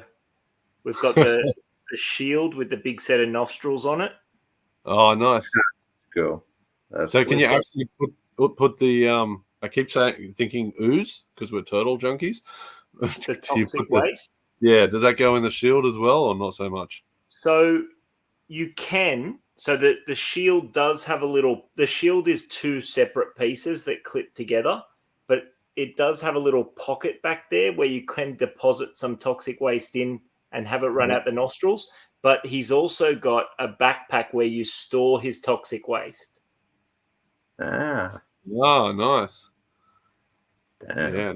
we've got the shield with the big set of nostrils on it. Oh, nice. Cool. So can you actually put the I keep thinking ooze because we're turtle junkies. The toxic waste. Yeah, does that go in the shield as well, or not so much? So you can. So the shield does have a little. The shield is two separate pieces that clip together, but it does have a little pocket back there where you can deposit some toxic waste in and have it run out the nostrils. But he's also got a backpack where you store his toxic waste. Ah. Oh, nice. Damn. Yeah.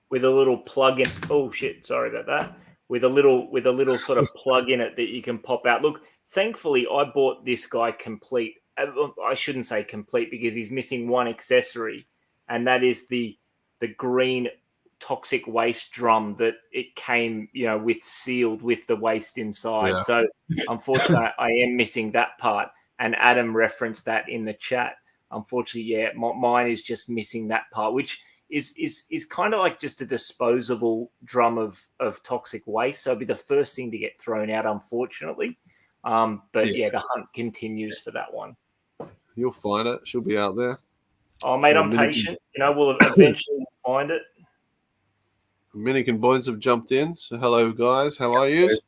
With a little plug in. Oh shit! Sorry about that. With a little sort of plug in it that you can pop out. Look, thankfully, I bought this guy complete. I shouldn't say complete because he's missing one accessory, and that is the green toxic waste drum that it came, with sealed with the waste inside. Yeah. So unfortunately, I am missing that part. And Adam referenced that in the chat. Unfortunately, mine is just missing that part, which is kind of like just a disposable drum of toxic waste. So it'll be the first thing to get thrown out, unfortunately. But the hunt continues for that one. You'll find it. She'll be out there. Oh, mate, I'm patient. We'll eventually find it. Minik and Boynes have jumped in. So hello, guys. How are you?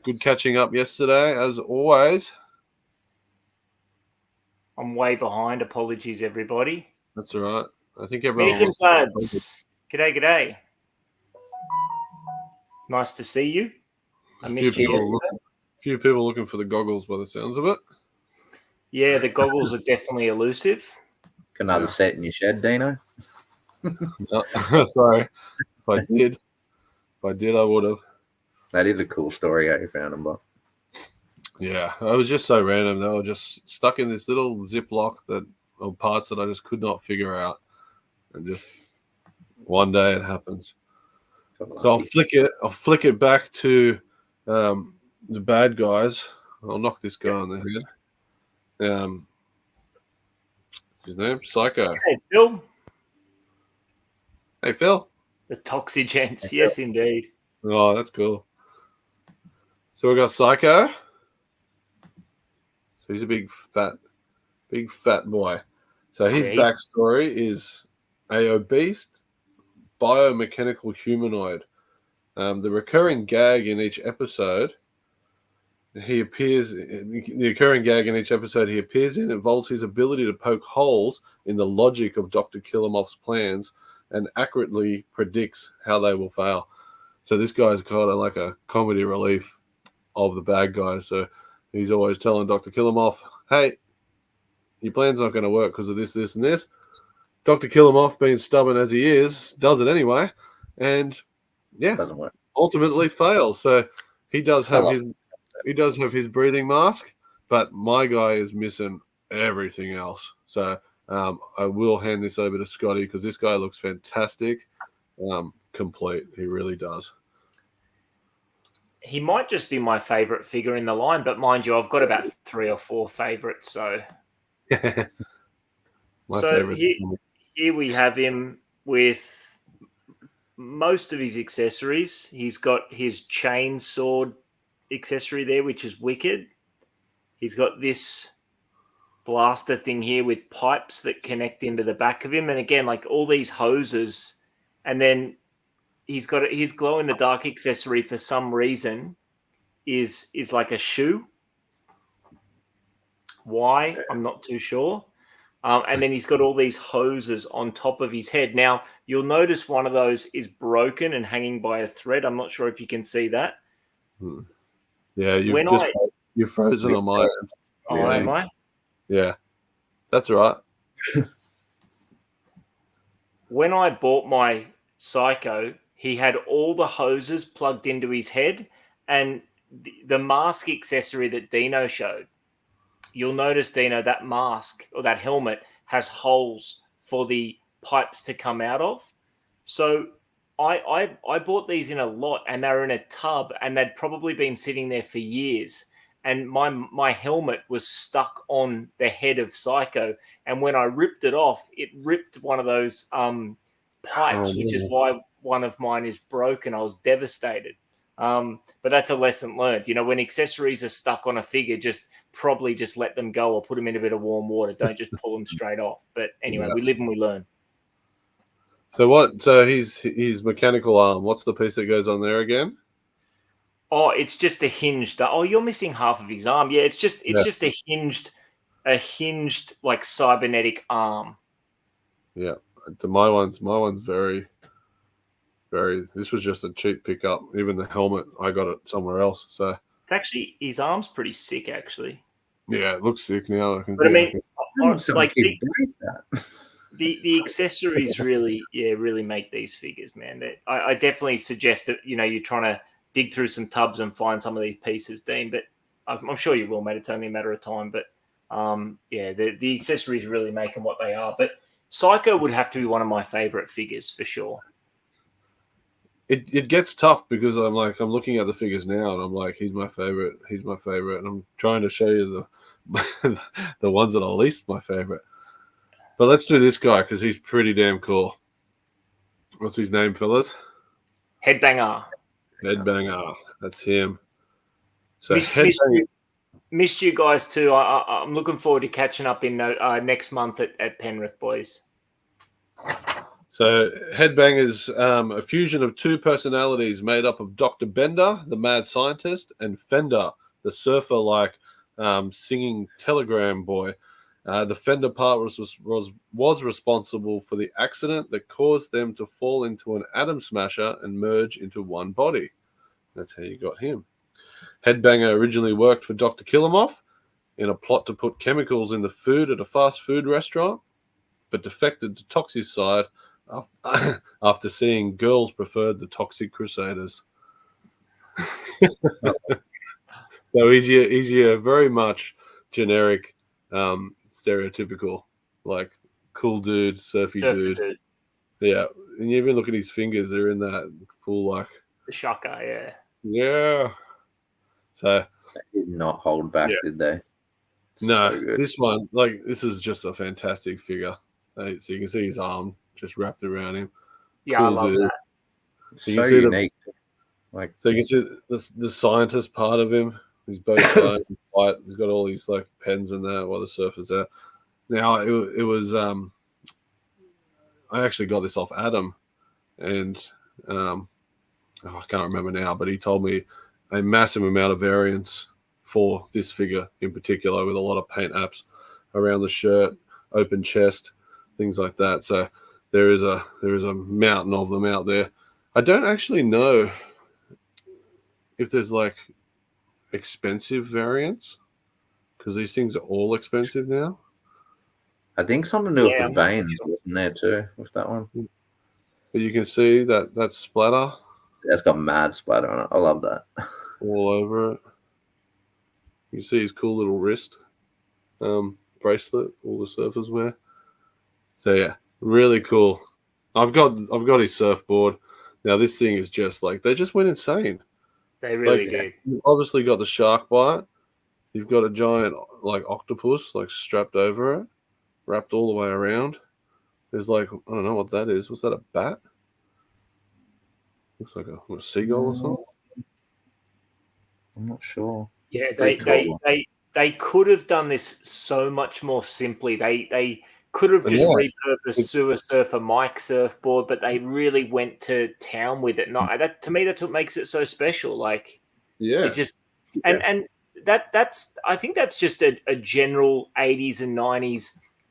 Good catching up yesterday, as always. I'm way behind. Apologies, everybody. That's all right. I think everyone. Minik and lads. G'day. Nice to see you. I missed you yesterday. Few people looking for the goggles by the sounds of it. Yeah, the goggles are definitely elusive. Got another set in your shed, Deano? No, sorry. If I did, I would have. That is a cool story how you found them, but yeah, it was just so random. They were just stuck in this little Ziploc of parts that I just could not figure out, and just one day it happens. So I'll flick it back to the bad guys. I'll knock this guy on the head. His name Psycho. Hey Phil. Hey Phil. The Toxigents, yes indeed. Oh, that's cool. So we got Psycho. So he's a big fat boy. So his backstory is a obese biomechanical humanoid. The recurring gag in each episode he appears in involves his ability to poke holes in the logic of Dr. Killemoff's plans and accurately predicts how they will fail. So this guy's kind of like a comedy relief of the bad guys. So he's always telling Dr. Killemoff, hey, your plan's not going to work because of this, this, and this. Dr. Killemoff, being stubborn as he is, does it anyway. And, doesn't work. Ultimately fails. So he does have his breathing mask, but my guy is missing everything else. So I will hand this over to Scotty because this guy looks fantastic. Complete. He really does. He might just be my favorite figure in the line, but mind you, I've got about 3 or 4 favorites. So, here we have him with most of his accessories. He's got his chain sword accessory there, which is wicked. He's got this blaster thing here with pipes that connect into the back of him, and again, like all these hoses, and then he's got his glow in the dark accessory for some reason is like a shoe. Why? I'm not too sure. And then he's got all these hoses on top of his head. Now, you'll notice one of those is broken and hanging by a thread. I'm not sure if you can see that. Yeah, you're frozen on my end. Oh, am I? Yeah, that's right. When I bought my Psycho, he had all the hoses plugged into his head, and the mask accessory that Deano showed, you'll notice, Deano, that mask or that helmet has holes for the pipes to come out of. So I bought these in a lot, and they were in a tub, and they'd probably been sitting there for years. And my helmet was stuck on the head of Psycho, and when I ripped it off, it ripped one of those pipes, which is why one of mine is broken. I was devastated. But that's a lesson learned. You know, when accessories are stuck on a figure, probably just let them go or put them in a bit of warm water. Don't just pull them straight off. But anyway, we live and we learn. So his mechanical arm, what's the piece that goes on there again? Oh, it's just a hinged. Oh, you're missing half of his arm. Yeah, it's just a hinged like cybernetic arm. Yeah, my one's very, very. This was just a cheap pickup. Even the helmet, I got it somewhere else. So it's actually his arm's pretty sick, actually. Yeah, it looks sick now. But I mean, like the accessories really make these figures, man. I definitely suggest that you're trying to dig through some tubs and find some of these pieces, Dean. But I'm sure you will, mate. It's only a matter of time. But the accessories really make them what they are. But Psycho would have to be one of my favorite figures for sure. It gets tough because I'm looking at the figures now and I'm like, he's my favorite, and I'm trying to show you the ones that are least my favorite. But let's do this guy because he's pretty damn cool. What's his name, fellas? Headbanger. Headbanger. That's him. So missed you guys too. I'm looking forward to catching up in next month at Penrith, boys. So Headbanger is a fusion of two personalities made up of Dr. Bender, the mad scientist, and Fender, the surfer-like singing telegram boy. The Fender part was responsible for the accident that caused them to fall into an atom smasher and merge into one body. That's how you got him. Headbanger originally worked for Dr. Killemoff in a plot to put chemicals in the food at a fast food restaurant, but defected to Toxie's side after seeing girls preferred the Toxic Crusaders. So he's your very much generic, stereotypical, like cool dude, surfy dude. Yeah, and you even look at his fingers; they're in that full like the shocker. Yeah. Yeah. So they did not hold back, did they? No, so this one, this is just a fantastic figure. So you can see his arm just wrapped around him. Yeah, cool, I love dude. That. So unique. So you can see the scientist part of him. He's both white. He's got all these like pens and that while the surfer's out. Now it was I actually got this off Adam, and I can't remember now, but he told me a massive amount of variance for this figure in particular, with a lot of paint apps around the shirt, open chest, things like that. So there is a mountain of them out there. I don't actually know if there's like expensive variants, because these things are all expensive now. I think something to do with the veins wasn't there too with that one. But you can see that splatter. It's got mad splatter on it. I love that. All over it. You can see his cool little wrist bracelet all the surfers wear. So yeah, really cool. I've got his surfboard. Now this thing is just like, they just went insane. They really did. You've obviously got the shark bite. You've got a giant like octopus like strapped over it, wrapped all the way around. There's like, I don't know what that is. Was that a bat? Looks like a seagull or something. I'm not sure. Yeah, they could have done this so much more simply. They could have just repurposed Sewer Surfer Mike's surfboard, but they really went to town with it. Not that, to me, that's what makes it so special. Like, it's just and that's I think that's just a general 80s and 90s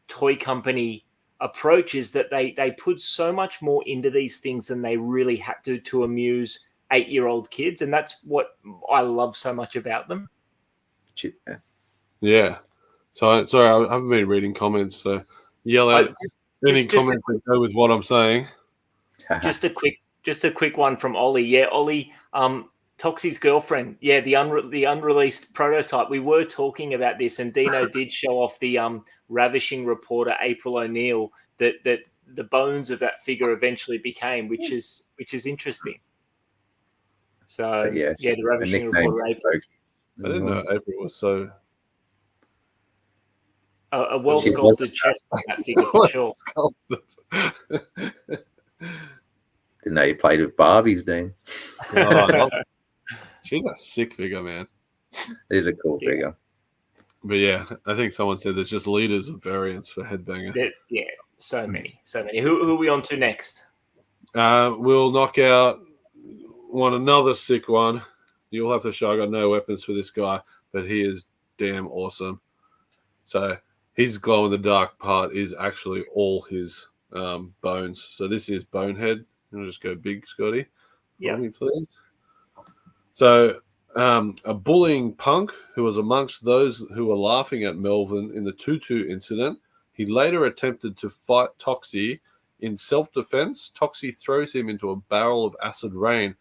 toy company approach is that they put so much more into these things than they really had to amuse 8-year-old kids, and that's what I love so much about them. Yeah. So sorry, I haven't been reading comments, so yell out any comments that go with what I'm saying. Just a quick one from Ollie. Yeah, Ollie, Toxie's girlfriend. Yeah, the unreleased prototype. We were talking about this, and Deano did show off the ravishing reporter April O'Neil that the bones of that figure eventually became, which is interesting. So yeah, the ravishing reporter April. I didn't know April was so a well sculpted chest on that figure for sure. Didn't know you played with Barbies, Dean. She's a sick figure, man. It is a cool figure. But yeah, I think someone said there's just liters of variants for Headbanger. Yeah, so many. Who are we on to next? We'll knock out another sick one. You'll have to show I got no weapons for this guy, but he is damn awesome. So his glow in the dark part is actually all his bones. So this is Bonehead. I'll just go big, Scotty. Yeah, me, please. So a bullying punk who was amongst those who were laughing at Melvin in the Tutu incident. He later attempted to fight Toxie in self-defense. Toxie throws him into a barrel of acid rain,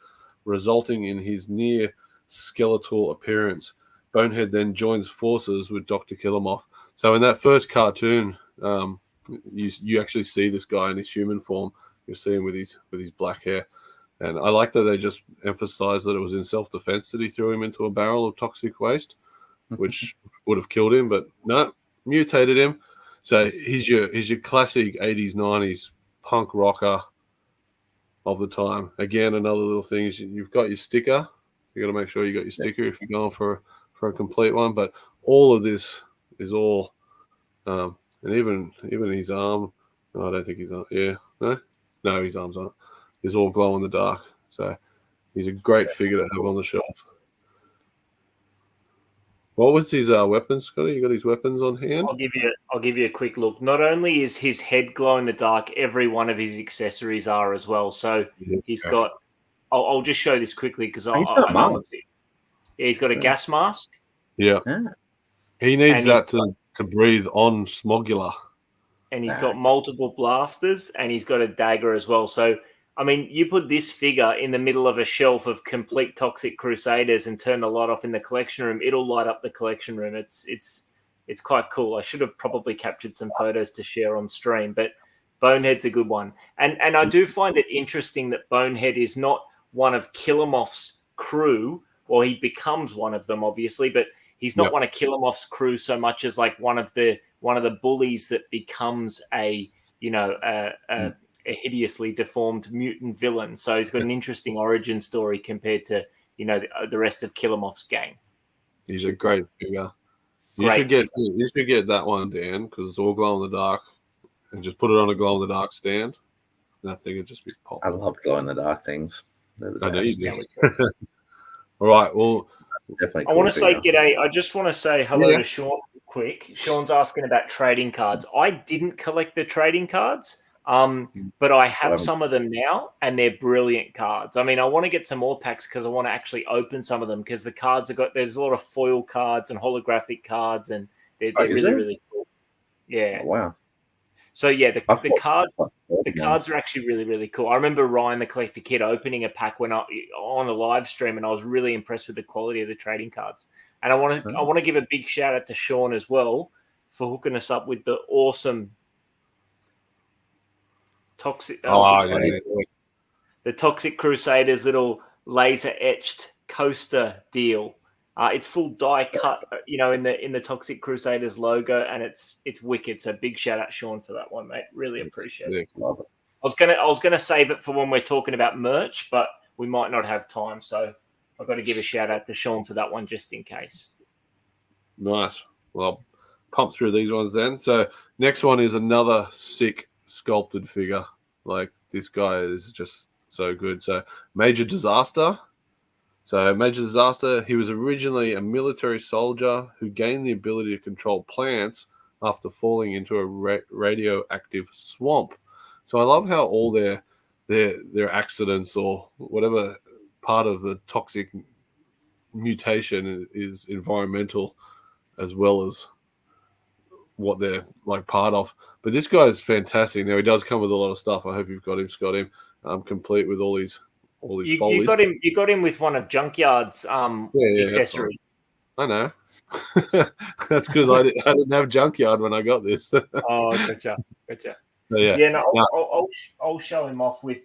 resulting in his near skeletal appearance. Bonehead then joins forces with Dr. Killemoff. So in that first cartoon, you actually see this guy in his human form. You see him with his black hair. And I like that they just emphasized that it was in self-defense that he threw him into a barrel of toxic waste, which would have killed him, but no, mutated him. So he's your classic 80s, 90s punk rocker of the time. Again, another little thing is you've got your sticker. You got to make sure you got your sticker if you're going for a complete one. But all of this is all, and even his arm. No, I don't think his arm. Yeah, no, his arms aren't. Is all glow in the dark. So he's a great figure to have on the shelf. What was his weapons, Scotty? You got his weapons on hand? I'll give you a quick look. Not only is his head glow in the dark, every one of his accessories are as well. So he's got. I'll just show this quickly because he's got a gas mask. Yeah, he needs that to breathe on Smogula. And he's got multiple blasters, and he's got a dagger as well. So. I mean, you put this figure in the middle of a shelf of complete Toxic Crusaders and turn the light off in the collection room, it'll light up the collection room. It's quite cool. I should have probably captured some photos to share on stream, but Bonehead's a good one. And I do find it interesting that Bonehead is not one of Killemoff's crew, or he becomes one of them, obviously, but he's not one of Killemoff's crew so much as like one of the bullies that becomes a hideously deformed mutant villain. So he's got an interesting origin story compared to the rest of Killemoff's gang. He's a great figure. You should get that one, Dan, because it's all glow in the dark, and just put it on a glow in the dark stand. And that thing would just be popping. I love glow in the dark things. I know you do. All right, well, definitely. I want to say g'day. I just want to say hello to Sean quick. Sean's asking about trading cards. I didn't collect the trading cards. But I have some of them now, and they're brilliant cards. I mean, I want to get some more packs because I want to actually open some of them because the cards there's a lot of foil cards and holographic cards, and they're really, really cool. Yeah. Oh, wow. So yeah, the cards are actually really, really cool. I remember Ryan, the Collector Kid, opening a pack on a live stream, and I was really impressed with the quality of the trading cards. And I want to give a big shout out to Sean as well for hooking us up with the awesome Toxic. The Toxic Crusaders little laser etched coaster deal. It's full die cut, in the Toxic Crusaders logo, and it's wicked. So big shout out, Sean, for that one, mate. Really appreciate it. Love it. I was gonna save it for when we're talking about merch, but we might not have time, so I've got to give a shout out to Sean for that one just in case. Nice. Well, pump through these ones then. So next one is another sick sculpted figure. Like, this guy is just so good. So Major Disaster. He was originally a military soldier who gained the ability to control plants after falling into a radioactive swamp. So I love how all their accidents or whatever part of the toxic mutation is environmental as well as what they're like part of. But this guy is fantastic. Now he does come with a lot of stuff. I hope you've got him, Scott. Complete with all these You foliage. got him. You got him with one of Junkyard's accessories. I know. That's because I didn't have Junkyard when I got this. Oh, gotcha. So, yeah. Yeah, no, I'll show him off with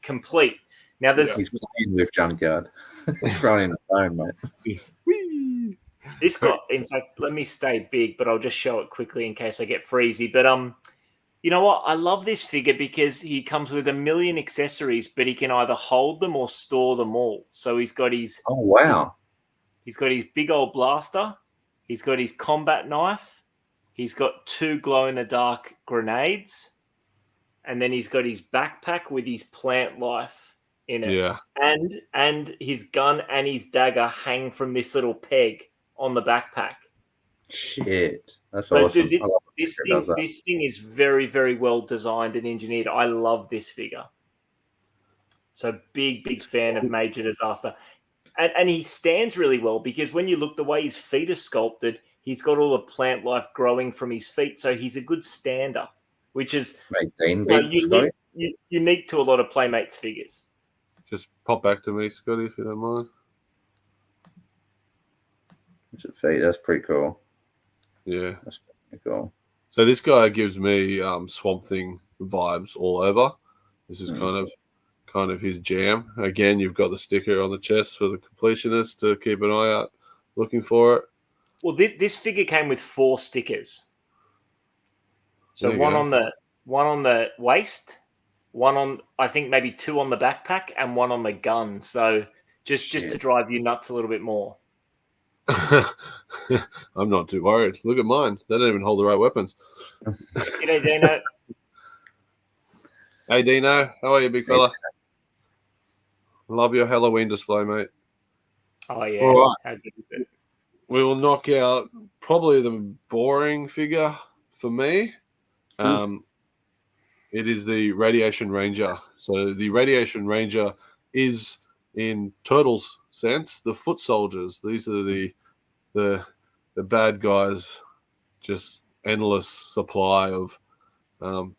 complete. Now there's he's playing with Junkyard. He's running the phone, mate. This got, in fact, let me stay big, but I'll just show it quickly in case I get freezy. But you know what? I love this figure because he comes with 1 million accessories, but he can either hold them or store them all. So he's got his he's got his big old blaster, he's got his combat knife, he's got 2 glow-in-the-dark grenades, and then he's got his backpack with his plant life in it. Yeah. And his gun and his dagger hang from this little peg on the backpack. Shit. That's awesome. Dude, this thing is very, very well designed and engineered. I love this figure. So big fan of Major Disaster. And he stands really well because when you look the way his feet are sculpted, he's got all the plant life growing from his feet. So he's a good stander, which is unique to a lot of Playmates figures. Just pop back to me, Scotty, if you don't mind. Feet. That's pretty cool. Yeah, that's pretty cool. So this guy gives me Swamp Thing vibes all over. This is kind of his jam. Again, you've got the sticker on the chest for the completionist to keep an eye out, looking for it. Well, this figure came with 4 stickers. So one on the waist, one on, I think maybe 2 on the backpack, and 1 on the gun. So just to drive you nuts a little bit more. I'm not too worried. Look at mine. They don't even hold the right weapons. Dino. Hey, Dino. How are you, big fella? Love your Halloween display, mate. Oh, yeah. All right. How good is it? We will knock out probably the boring figure for me. It is the Radiation Ranger. So the Radiation Ranger is, in Turtles' sense, the foot soldiers. These are the bad guys, just endless supply of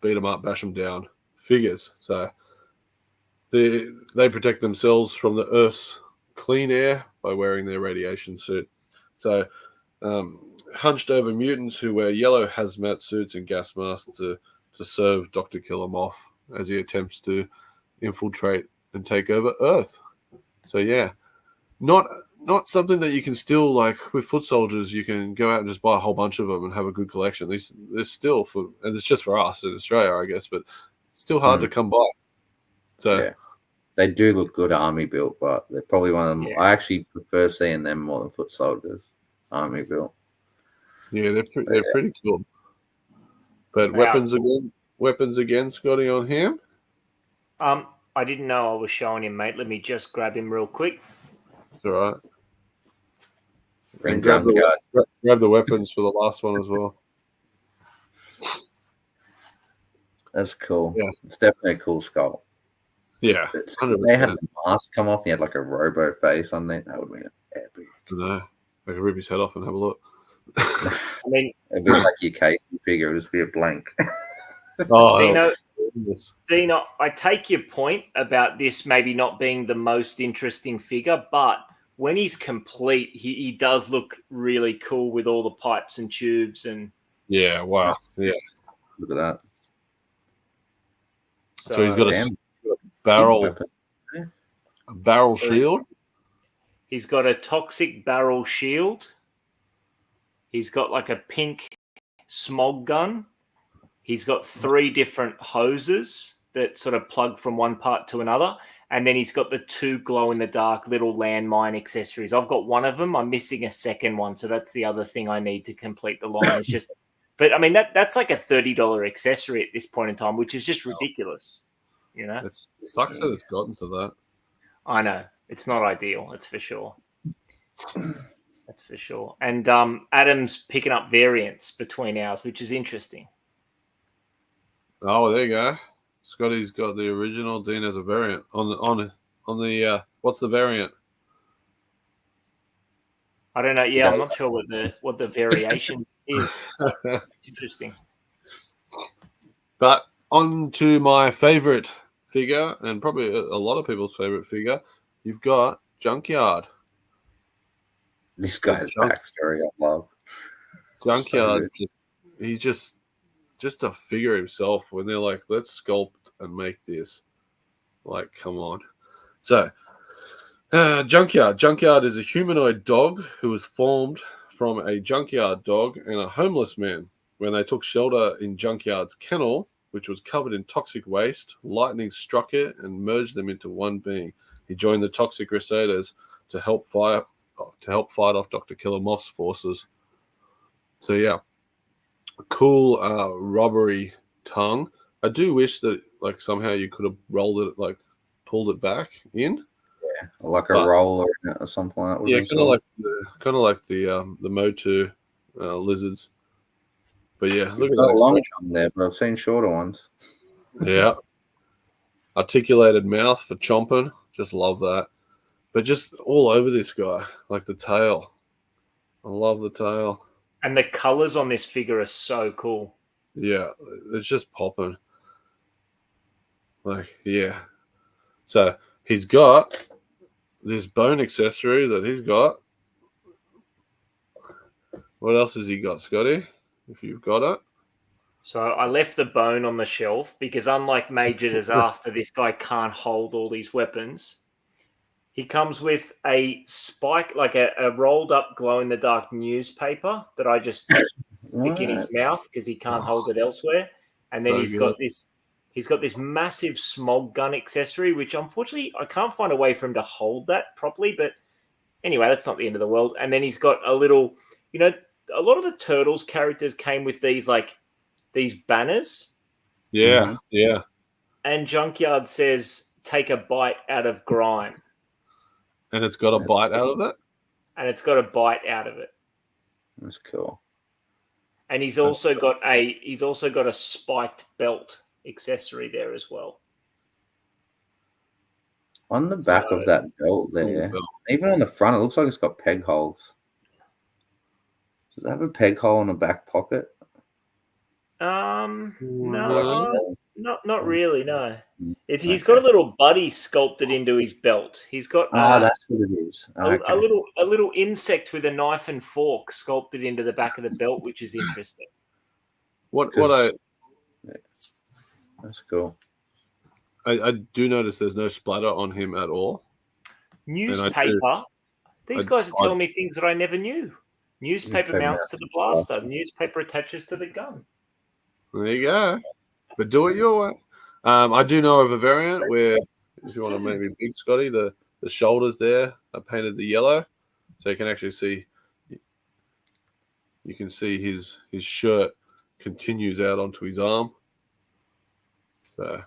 beat them up, bash them down figures. So they protect themselves from the Earth's clean air by wearing their radiation suit. So hunched over mutants who wear yellow hazmat suits and gas masks to serve Dr. Killemoff as he attempts to infiltrate and take over Earth. So yeah, not something that you can still, like with foot soldiers, you can go out and just buy a whole bunch of them and have a good collection. They're still for, and it's just for us in Australia, I guess, but it's still hard to come by. So yeah. They do look good army built, but they're probably one of them. Yeah. I actually prefer seeing them more than foot soldiers army built. Yeah, they're pretty cool. But weapons again, Scotty, on him. I didn't know I was showing him, mate. Let me just grab him real quick. It's all right. Grab the weapons for the last one as well. That's cool. Yeah. It's definitely a cool skull. Yeah. They had the mask come off and he had like a robo face on there. That would be epic. I know. I could rip his head off and have a look. I mean, it'd be like your case figure, it would just be a blank. Dino, I take your point about this maybe not being the most interesting figure, but when he's complete, he does look really cool with all the pipes and tubes and. Yeah. Wow. Yeah. Look at that. So he's got a barrel shield. He's got a toxic barrel shield. He's got like a pink smog gun. He's got 3 different hoses that sort of plug from one part to another. And then he's got the 2 glow-in-the-dark little landmine accessories. I've got one of them. I'm missing a second one. So that's the other thing I need to complete the line. It's just, but I mean, that's like a $30 accessory at this point in time, which is just ridiculous. You know, it sucks that it's gotten to that. I know. It's not ideal. That's for sure. That's for sure. And Adam's picking up variants between ours, which is interesting. Oh, there you go. Scotty's got the original. Dean has a variant on the what's the variant? I don't know. Yeah, I'm not sure what the variation is. It's interesting. But on to my favorite figure, and probably a lot of people's favorite figure. You've got Junkyard. This guy's backstory I love. Junkyard, he's just a figure himself. When they're like, let's sculpt and make this, like, come on. So, Junkyard is a humanoid dog who was formed from a junkyard dog and a homeless man. When they took shelter in Junkyard's kennel, which was covered in toxic waste, lightning struck it and merged them into one being. He joined the Toxic Crusaders to help fight off Dr. Killemoff's forces. So yeah, cool robbery tongue. I do wish that like somehow you could have rolled it, like pulled it back in. Yeah, like a roller at some point. Yeah, kind of like the Motu lizards. But yeah, look at that long stuff. tongue there, but I've seen shorter ones. Yeah, articulated mouth for chomping. Just love that. But just all over this guy, like the tail. I love the tail. And the colors on this figure are so cool. Yeah, it's just popping. Like, yeah. So he's got this bone accessory that he's got. What else has he got, Scotty? If you've got it. So I left the bone on the shelf because unlike Major Disaster, this guy can't hold all these weapons. He comes with a spike, like a rolled up glow-in-the-dark newspaper that I just stick in his mouth because he can't hold it elsewhere. And then So he's got this massive smog gun accessory, which unfortunately I can't find a way for him to hold that properly. But anyway, that's not the end of the world. And then he's got a little, a lot of the Turtles characters came with these banners. Yeah, yeah. And Junkyard says, "Take a bite out of grime." And it's got a bite out of it? And it's got a bite out of it. That's cool. And he's also got a spiked belt accessory there as well. On the back of that belt there, even on the front, it looks like it's got peg holes. Does it have a peg hole in the back pocket? No, not really. No, he's got a little buddy sculpted into his belt. He's got that's what it is. A little insect with a knife and fork sculpted into the back of the belt, which is interesting. That's cool. I do notice there's no splatter on him at all. Newspaper. These guys are telling me things that I never knew. Newspaper mounts to the blaster. Newspaper attaches to the gun. There you go. But do it your way. I do know of a variant where, if you want to make me big, Scotty, the shoulders there are painted the yellow, so you can actually see. You can see his shirt continues out onto his arm. So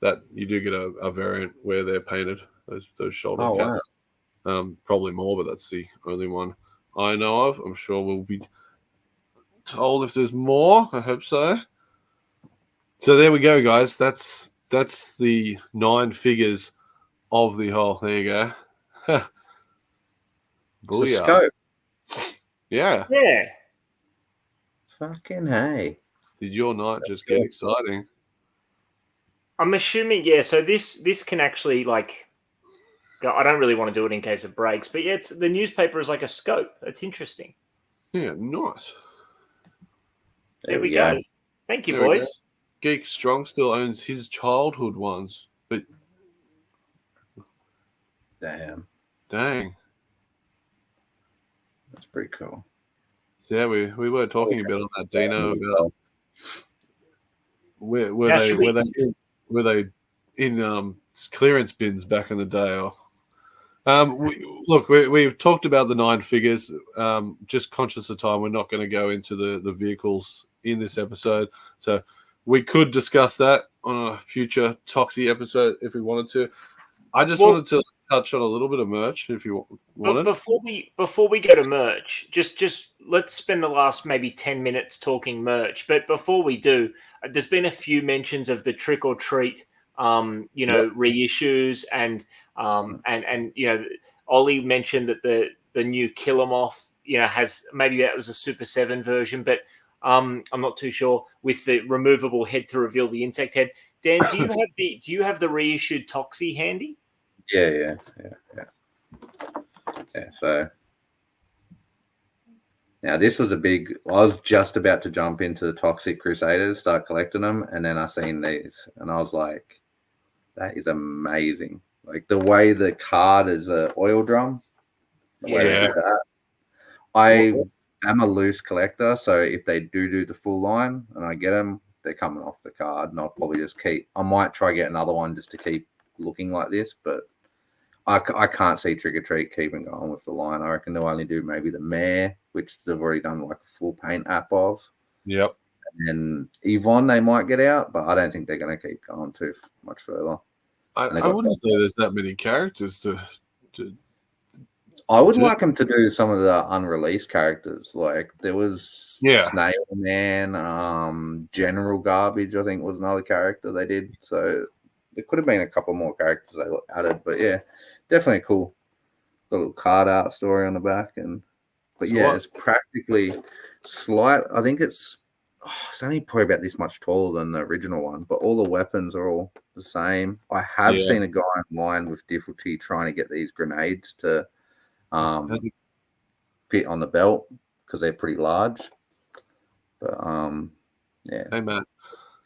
that you do get a variant where they're painted those shoulder caps. Wow. Probably more, but that's the only one I know of. I'm sure we'll be told if there's more. I hope so. So there we go, guys. That's the 9 figures of the whole. There you go. Booyah. Scope. Yeah. Yeah. Fucking hey. Did your night just get exciting? I'm assuming, yeah. So this can actually like. I don't really want to do it in case it breaks, but yeah, the newspaper is like a scope. It's interesting. Yeah, nice. There we go. Thank you, boys. Geek Strong still owns his childhood ones, but dang, that's pretty cool. So yeah, we were talking a bit on that Deano about were they in clearance bins back in the day? Or we've talked about the 9 figures. Just conscious of time, we're not going to go into the vehicles in this episode, so we could discuss that on a future Toxie episode if we wanted to. I just wanted to touch on a little bit of merch if you But wanted. before we go to merch, just let's spend the last maybe 10 minutes talking merch. But before we do, there's been a few mentions of the trick or treat, reissues, and Ollie mentioned that the new Killemoff, has, maybe that was a Super 7 version, but I'm not too sure, with the removable head to reveal the insect head. Dan, do you have the reissued Toxie handy? Yeah. So now this was I was just about to jump into the Toxic Crusaders, start collecting them, and then I seen these, and I was like, that is amazing. Like the way the card is a oil drum. The way they did that. I am a loose collector, so if they do the full line and I get them, they're coming off the card, and I'll probably just I might try get another one just to keep looking like this, but I can't see Trick or Treat keeping going with the line. I reckon they'll only do maybe the Mare, which they've already done like a full paint app of. Yep. And Yvonne they might get out, but I don't think they're going to keep going too much further. I wouldn't say there's that many characters to I would like them to do some of the unreleased characters. Like there was Snail Man, General Garbage, I think was another character they did. So there could have been a couple more characters they added, but yeah, definitely cool. The little card art story on the back, it's practically slight. I think it's only probably about this much taller than the original one, but all the weapons are all the same. I have seen a guy online with difficulty trying to get these grenades to fit on the belt because they're pretty large. But yeah. Hey Matt.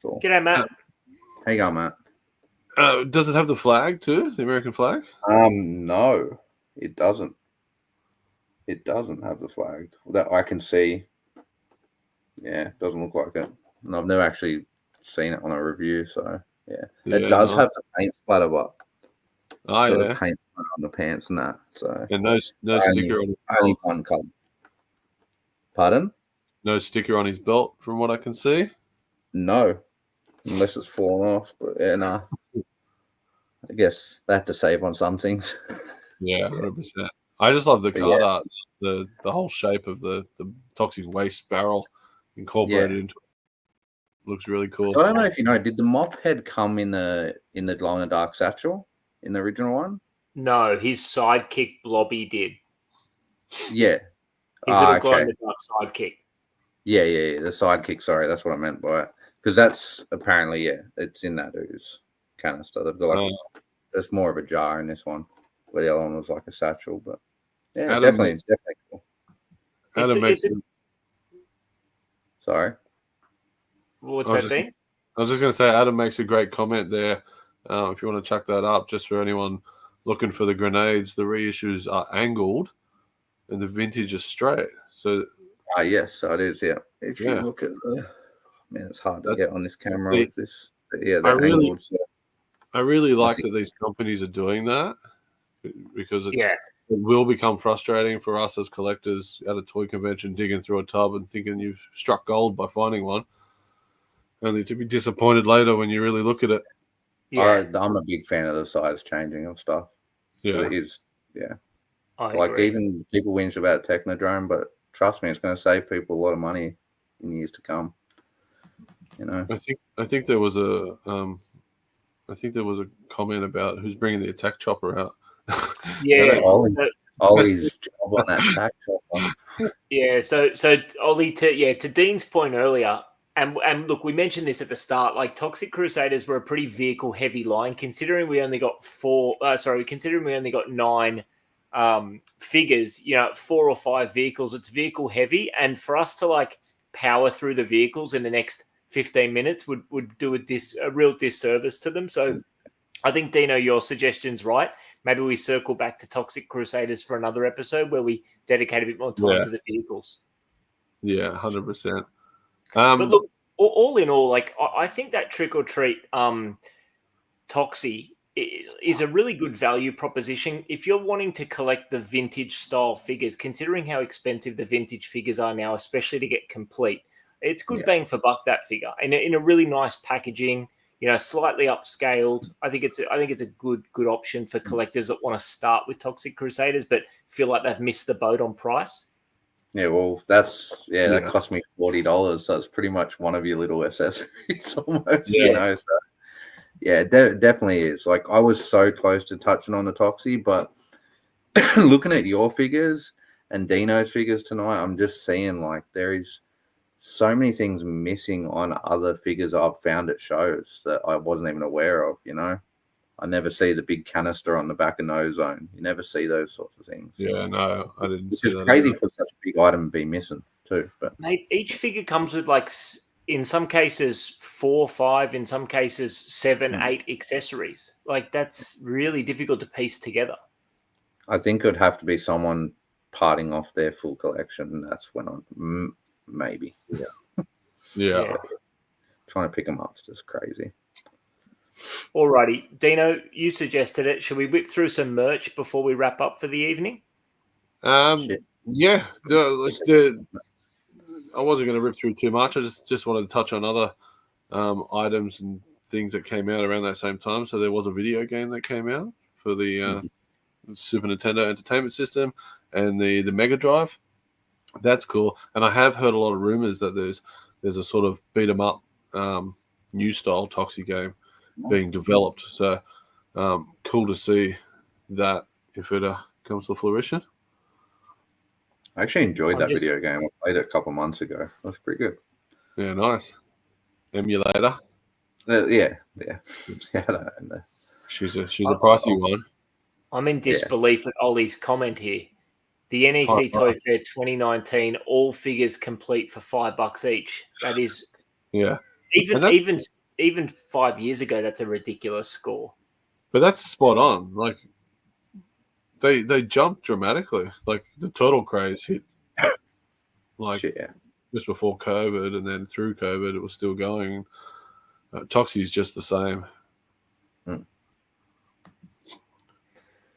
Cool. G'day, Matt. How you going, Matt? Does it have the flag too? The American flag? No, it doesn't. It doesn't have the flag that I can see. Yeah, it doesn't look like it. And I've never actually seen it on a review, so yeah. It does have the paint splatter, but the paint splatter on the pants and that. So and no sticker on his belt. Only one color. Pardon? No sticker on his belt, from what I can see. No, unless it's fallen off. But yeah, nah. I guess they have to save on some things. Yeah, 100%. I just love the card art, the whole shape of the toxic waste barrel incorporated into it. Looks really cool. So I don't know if you know, did the mop head come in the glow in the dark satchel in the original one? No, his sidekick Blobby did. Yeah. His little glow in the dark sidekick. Yeah. The sidekick, sorry, that's what I meant by it. Because that's apparently, it's in that ooze canister. They've got there's more of a jar in this one. But the other one was like a satchel, but yeah, definitely cool. Sorry. What's that thing? I was just going to say, Adam makes a great comment there. If you want to chuck that up, just for anyone looking for the grenades, the reissues are angled and the vintage is straight. So, yes, so it is. Yeah, if you look at man, it's hard to get on this camera with this. But yeah, I really like that these companies are doing that because it will become frustrating for us as collectors at a toy convention, digging through a tub and thinking you've struck gold by finding one, only to be disappointed later when you really look at it. Yeah, I'm a big fan of the size changing of stuff. Yeah, it is. Yeah, like agree. Even people whinge about Technodrome, but trust me, it's going to save people a lot of money in years to come. You know, I think there was a comment about who's bringing the attack chopper out. Yeah, Ollie's job on that attack chopper. Yeah, so Ollie, to Dean's point earlier, and look, we mentioned this at the start. Like Toxic Crusaders were a pretty vehicle heavy line, considering we only got 9 figures. 4 or 5 vehicles. It's vehicle heavy, and for us to like power through the vehicles in the next 15 minutes would do a real disservice to them. So I think, Deano, your suggestion's right. Maybe we circle back to Toxic Crusaders for another episode where we dedicate a bit more time to the vehicles. Yeah, 100%. But look, all in all, like I think that Trick or Treat Toxie is a really good value proposition if you're wanting to collect the vintage style figures, considering how expensive the vintage figures are now, especially to get complete. It's good bang for buck, that figure, and in a really nice packaging. slightly upscaled. I think it's a good option for collectors that want to start with Toxic Crusaders, but feel like they've missed the boat on price. Yeah, well, that cost me $40, so it's pretty much one of your little accessories almost, So yeah, definitely is. Like, I was so close to touching on the Toxie, but looking at your figures and Deano's figures tonight, I'm just seeing like there is so many things missing on other figures I've found at shows that I wasn't even aware of. I never see the big canister on the back of Nozone. You never see those sorts of things. Yeah, no, I didn't. Which is crazy for such a big item to be missing too. But mate, each figure comes with like, in some cases 4, 5, in some cases 7, 8 accessories. Like, that's really difficult to piece together. I think it would have to be someone parting off their full collection, and that's when I'm maybe. Yeah. Trying to pick them up is just crazy. Alrighty, Deano, you suggested it. Should we whip through some merch before we wrap up for the evening? Yeah. I wasn't going to rip through too much. I just wanted to touch on other items and things that came out around that same time. So there was a video game that came out for the Super Nintendo Entertainment System and the Mega Drive. That's cool. And I have heard a lot of rumors that there's a sort of beat 'em up new style Toxie game being developed. So cool to see that if it comes to fruition. I actually enjoyed that video game. I played it a couple of months ago. It was pretty good. Yeah, nice. Emulator. Yeah. I don't know. She's a pricey one. I'm in disbelief at Ollie's comment here. The NEC Toy Fair 2019, all figures complete for $5 each. That is, even 5 years ago, that's a ridiculous score. But that's spot on. Like, they jumped dramatically. Like, the turtle craze hit just before COVID, and then through COVID, it was still going. Toxie's just the same.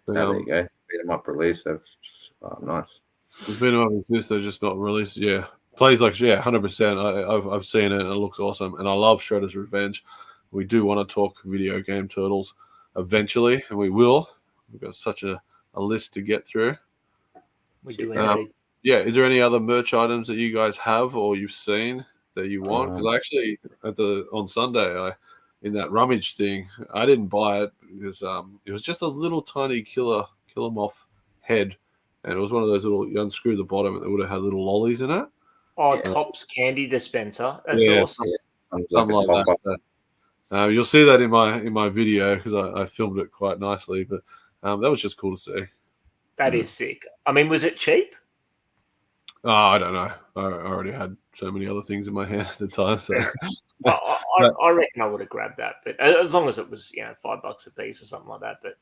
There you go. Beat 'em up release. That's just nice. It's been on this, they're just not released. Yeah. Plays like 100%. I've seen it and it looks awesome. And I love Shredder's Revenge. We do want to talk video game turtles eventually, and we will. We've got such a list to get through. We do. Is there any other merch items that you guys have or you've seen that you want? Because I actually on Sunday in that rummage thing, I didn't buy it because it was just a little tiny Killemoff head, and it was one of those little, you unscrew the bottom and it would have had little lollies in it. Tops candy dispenser. That's awesome. Yeah. Something like that. You'll see that in my video because I filmed it quite nicely, but that was just cool to see. That is sick. I mean, was it cheap? I don't know. I already had so many other things in my hand at the time. So I reckon I would have grabbed that, but as long as it was $5 a piece or something like that. But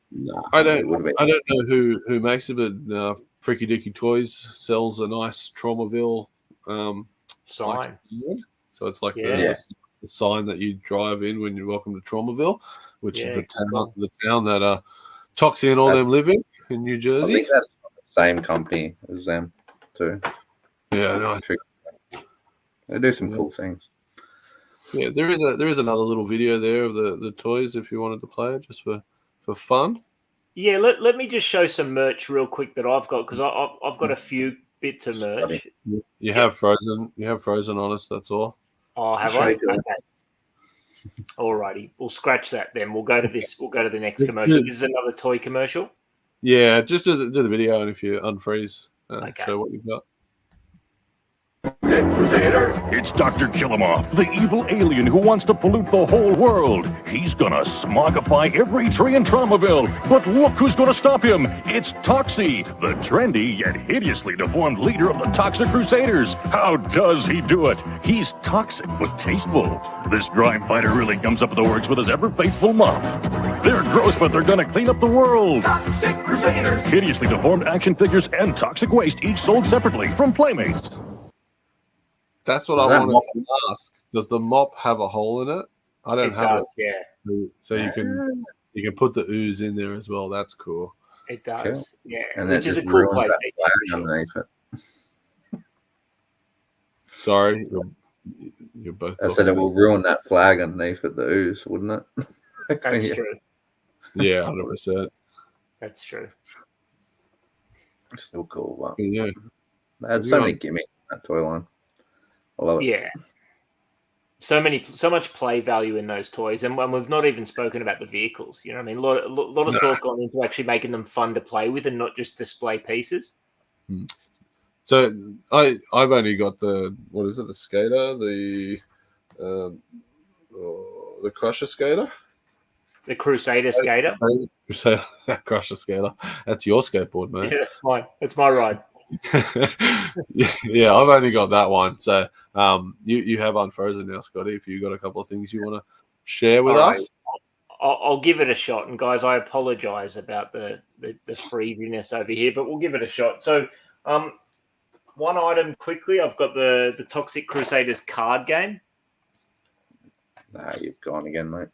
I don't know who makes it, but Freaky Dicky Toys sells a nice Traumaville sign. So it's like the sign that you drive in when you're welcome to Traumaville, which is the town that Toxie and all them live in New Jersey. I think that's the same company as them too. Yeah, nice. They do some cool things. Yeah, there is another little video there of the toys if you wanted to play it just for fun. Yeah, let me just show some merch real quick that I've got because I've got a few bits of merch. You have Frozen. You have Frozen on us. That's all. Oh, have I? Okay. Alrighty, we'll scratch that then. We'll go to this. We'll go to the next commercial. This is another toy commercial. Yeah, just do the video, and if you unfreeze, show what you've got. Crusader. It's Dr. Killemoff, the evil alien who wants to pollute the whole world. He's gonna smogify every tree in Traumaville. But look who's gonna stop him. It's Toxie, the trendy yet hideously deformed leader of the Toxic Crusaders. How does he do it? He's toxic but tasteful. This grime fighter really comes up with the works with his ever-faithful mop. They're gross, but they're gonna clean up the world. Toxic Crusaders. Hideously deformed action figures and toxic waste, each sold separately from Playmates. That's what I wanted to ask. Does the mop have a hole in it? I don't have it. Yeah. So you can put the ooze in there as well. That's cool. It does. Yeah. And which is a cool play. Underneath it. Sorry. You're both. I said it will ruin that flag underneath at the ooze, wouldn't it? That's true. Yeah, 100%. That's true. Still cool. But Yeah, they had so many gimmicks in that toy line. I love it. Yeah. So much play value in those toys, and we've not even spoken about the vehicles. You know what I mean? A lot of thought gone into actually making them fun to play with, and not just display pieces. So I've only got the skater, the Crusher skater, The Crusader skater. Crusher skater. That's your skateboard, mate. Yeah, that's mine. That's my ride. Yeah, I've only got that one. So you have Unfrozen now, Scotty. If you got a couple of things you want to share with us, I'll give it a shot. And guys, I apologize about the freeziness over here, but we'll give it a shot. So one item quickly, I've got the Toxic Crusaders card game. Nah, you've gone again, mate.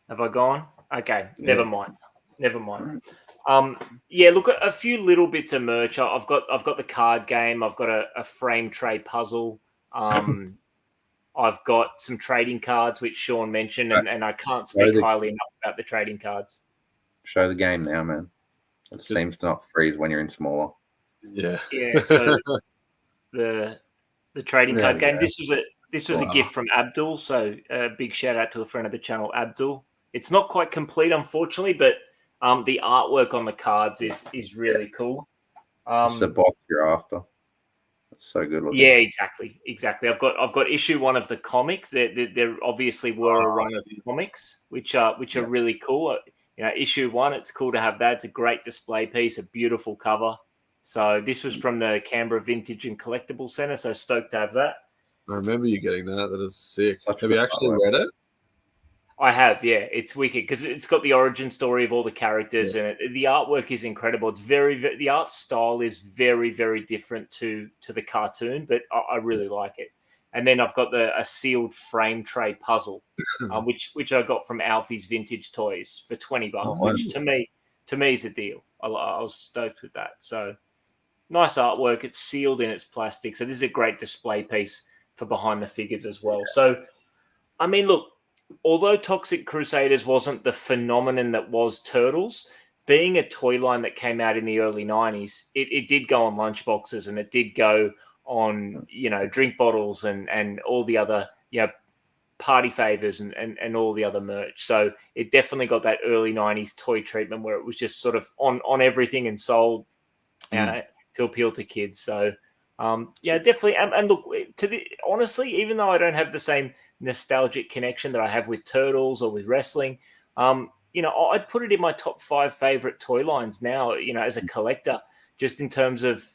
Have I gone? Okay, never mind. Yeah, look, a few little bits of merch. I've got the card game. I've got a frame tray puzzle. I've got some trading cards, which Sean mentioned, and I can't speak highly enough about the trading cards. Show the game now, man. It seems to not freeze when you're in smaller. Yeah. So the trading card game. This was a gift from Abdul. So a big shout out to a friend of the channel, Abdul. It's not quite complete, unfortunately, but the artwork on the cards is really cool. It's the box you're after. It's so good looking. Yeah, exactly. I've got issue 1 of the comics. There obviously were a run of comics, which are really cool. You know, issue 1, it's cool to have that. It's a great display piece, a beautiful cover. So this was from the Canberra Vintage and Collectible Centre. So stoked to have that. I remember you getting that. That is sick. Have you actually read it? I have, yeah. It's wicked because it's got the origin story of all the characters, and the artwork is incredible. It's the art style is very, very different to the cartoon, but I really like it. And then I've got a sealed frame tray puzzle, which I got from Alfie's Vintage Toys for $20, which to me is a deal. I was stoked with that. So nice artwork. It's sealed in its plastic, so this is a great display piece for behind the figures as well. So, I mean, look. Although Toxic Crusaders wasn't the phenomenon that was Turtles, being a toy line that came out in the early 90s, it did go on lunchboxes, and it did go on, you know, drink bottles and all the other, you know, party favors and all the other merch. So it definitely got that early 90s toy treatment where it was just sort of on everything and sold to appeal to kids. So, yeah, definitely. And look, honestly, even though I don't have the same nostalgic connection that I have with Turtles or with wrestling, you know, I'd put it in my top 5 favorite toy lines now, you know, as a collector, just in terms of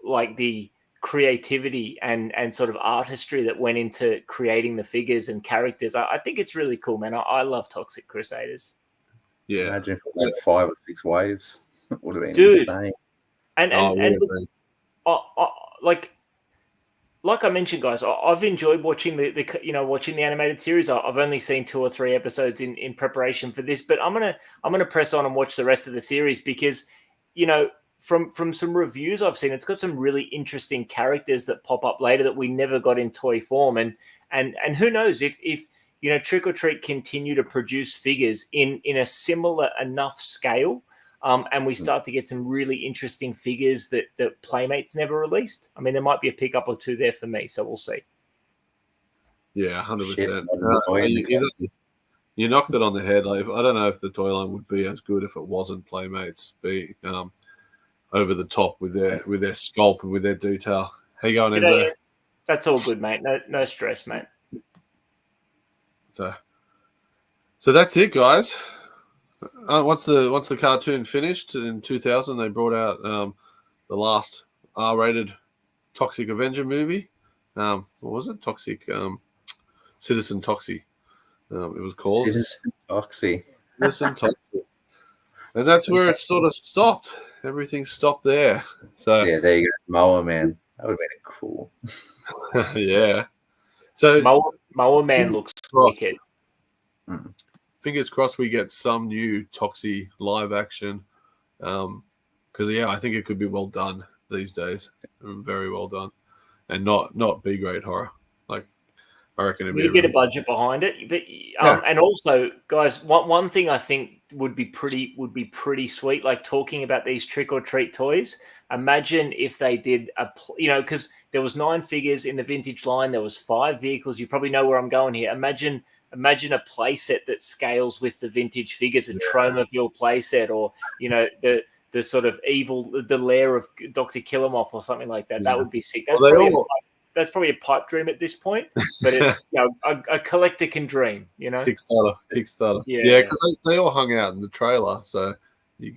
like the creativity and sort of artistry that went into creating the figures and characters. I think it's really cool, man. I love Toxic Crusaders. Yeah. Imagine if we had 5 or 6 waves. It would have been insane. And like I mentioned, guys, I've enjoyed watching watching the animated series. I've only seen 2 or 3 episodes in preparation for this, but I'm gonna press on and watch the rest of the series because, you know, from some reviews I've seen, it's got some really interesting characters that pop up later that we never got in toy form, and who knows if you know Trick or Treat continue to produce figures in a similar enough scale. And we start to get some really interesting figures that Playmates never released. I mean, there might be a pickup or 2 there for me, so we'll see. Yeah, 100%. You knocked it on the head. Like, I don't know if the toy line would be as good if it wasn't Playmates being over the top with their sculpt and with their detail. How you going, Enzo? That's all good, mate. No stress, mate. So that's it, guys. Once the cartoon finished in 2000, they brought out the last R-rated Toxic Avenger movie. What was it? Citizen Toxie. It was called Citizen Toxie. Citizen Toxie. And that's where it sort of stopped. Everything stopped there. So yeah, there you go, Mower Man. That would have been cool. Yeah. So Mower Man looks wicked. Fingers crossed we get some new Toxie live action. Because, I think it could be well done these days. Very well done. And not B-grade horror. I reckon it'd We be need a bit of budget behind it, but and also, guys, one thing I think would be pretty sweet, like talking about these trick or treat toys. Imagine if they did because there was 9 figures in the vintage line, there was 5 vehicles. You probably know where I'm going here. Imagine a playset that scales with the vintage figures, a Tromaville playset, or the sort of the lair of Dr. Killemoff or something like that. That would be sick. That's probably a pipe dream at this point, but it's a collector can dream, Kickstarter. Yeah, because they all hung out in the trailer, so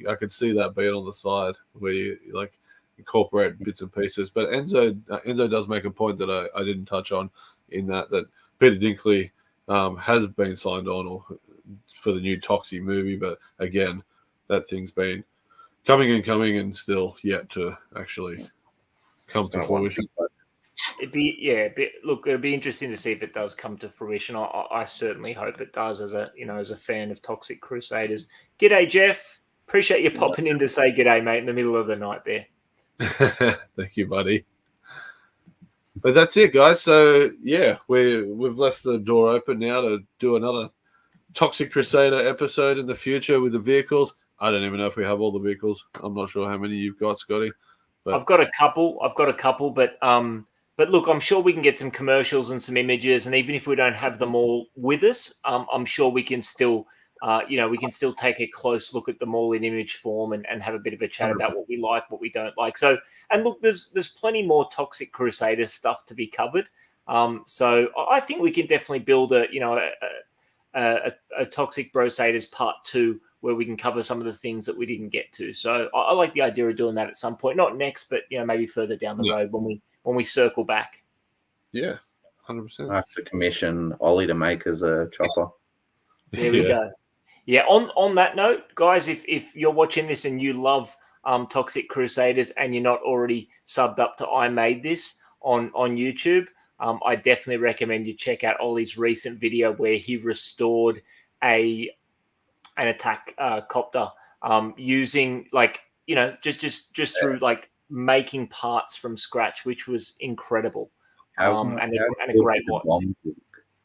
I could see that being on the side where you like incorporate bits and pieces. But Enzo does make a point that I didn't touch on in that Peter Dinkley has been signed on for the new Toxie movie, but again, that thing's been coming and still yet to actually come to fruition. It'd be interesting to see if it does come to fruition. I certainly hope it does. As a fan of Toxic Crusaders. G'day, Jeff. Appreciate you popping in to say g'day, mate, in the middle of the night there. Thank you, buddy. But that's it, guys. So yeah, we've left the door open now to do another Toxic Crusader episode in the future with the vehicles. I don't even know if we have all the vehicles. I'm not sure how many you've got, Scotty. But I've got a couple, but look, I'm sure we can get some commercials and some images, and even if we don't have them all with us, I'm sure we can still, take a close look at them all in image form and have a bit of a chat about what we like, what we don't like. So, and look, there's plenty more Toxic Crusaders stuff to be covered. So I think we can definitely build a Toxic Crusaders Part 2 where we can cover some of the things that we didn't get to. So I like the idea of doing that at some point, not next, but maybe further down the road when we circle back. Yeah, 100%. I have to commission Ollie to make as a chopper. There we go. Yeah, on that note, guys, if you're watching this and you love Toxic Crusaders and you're not already subbed up to I Made This on YouTube, I definitely recommend you check out Ollie's recent video where he restored an attack copter using just through making parts from scratch, which was incredible. And a great watch.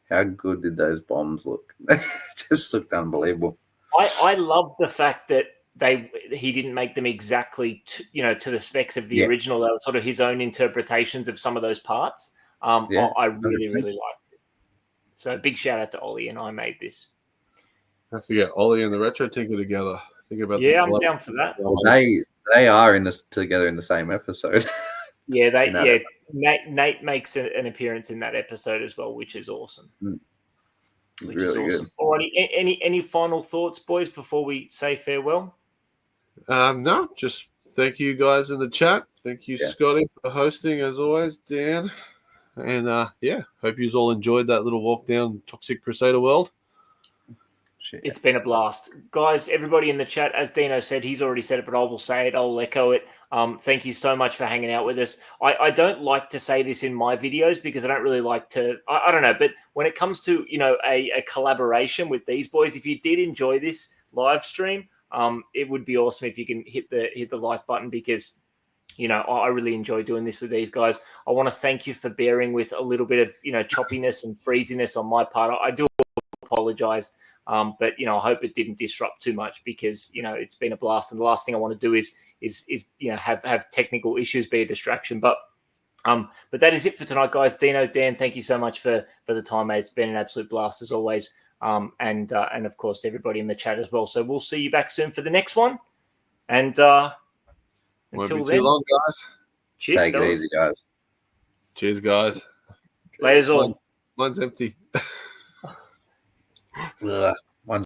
How good did those bombs look? They just looked unbelievable. I love the fact that he didn't make them exactly to the specs of the original. They were sort of his own interpretations of some of those parts. I really liked it. So big shout out to Ollie and I Made This. Have to get Ollie and the Retro Tinker together. Think about I'm down for that. Well, they are together in the same episode. Nate makes an appearance in that episode as well, which is awesome. Which is awesome. Good. Alrighty, any final thoughts, boys, before we say farewell? No, just thank you guys in the chat. Thank you, Scotty, for hosting as always, Dan. And hope you all enjoyed that little walk down Toxic Crusader world. It's been a blast. Guys, everybody in the chat, as Deano said, he's already said it, but I will say it, I'll echo it. Thank you so much for hanging out with us. I don't like to say this in my videos because I don't really like to, I don't know, but when it comes to, a collaboration with these boys, if you did enjoy this live stream, it would be awesome if you can hit the like button because, I really enjoy doing this with these guys. I want to thank you for bearing with a little bit of, choppiness and freeziness on my part. I do apologize. But I hope it didn't disrupt too much because it's been a blast, and the last thing I want to do is have technical issues be a distraction. But that is it for tonight, guys. Deano, Dan, thank you so much for the time, mate. It's been an absolute blast as always. And of course to everybody in the chat as well. So we'll see you back soon for the next one. And until then, too long, guys. Cheers, Take it easy, guys. Cheers, guys. Laters on. Mine's empty. Ugh.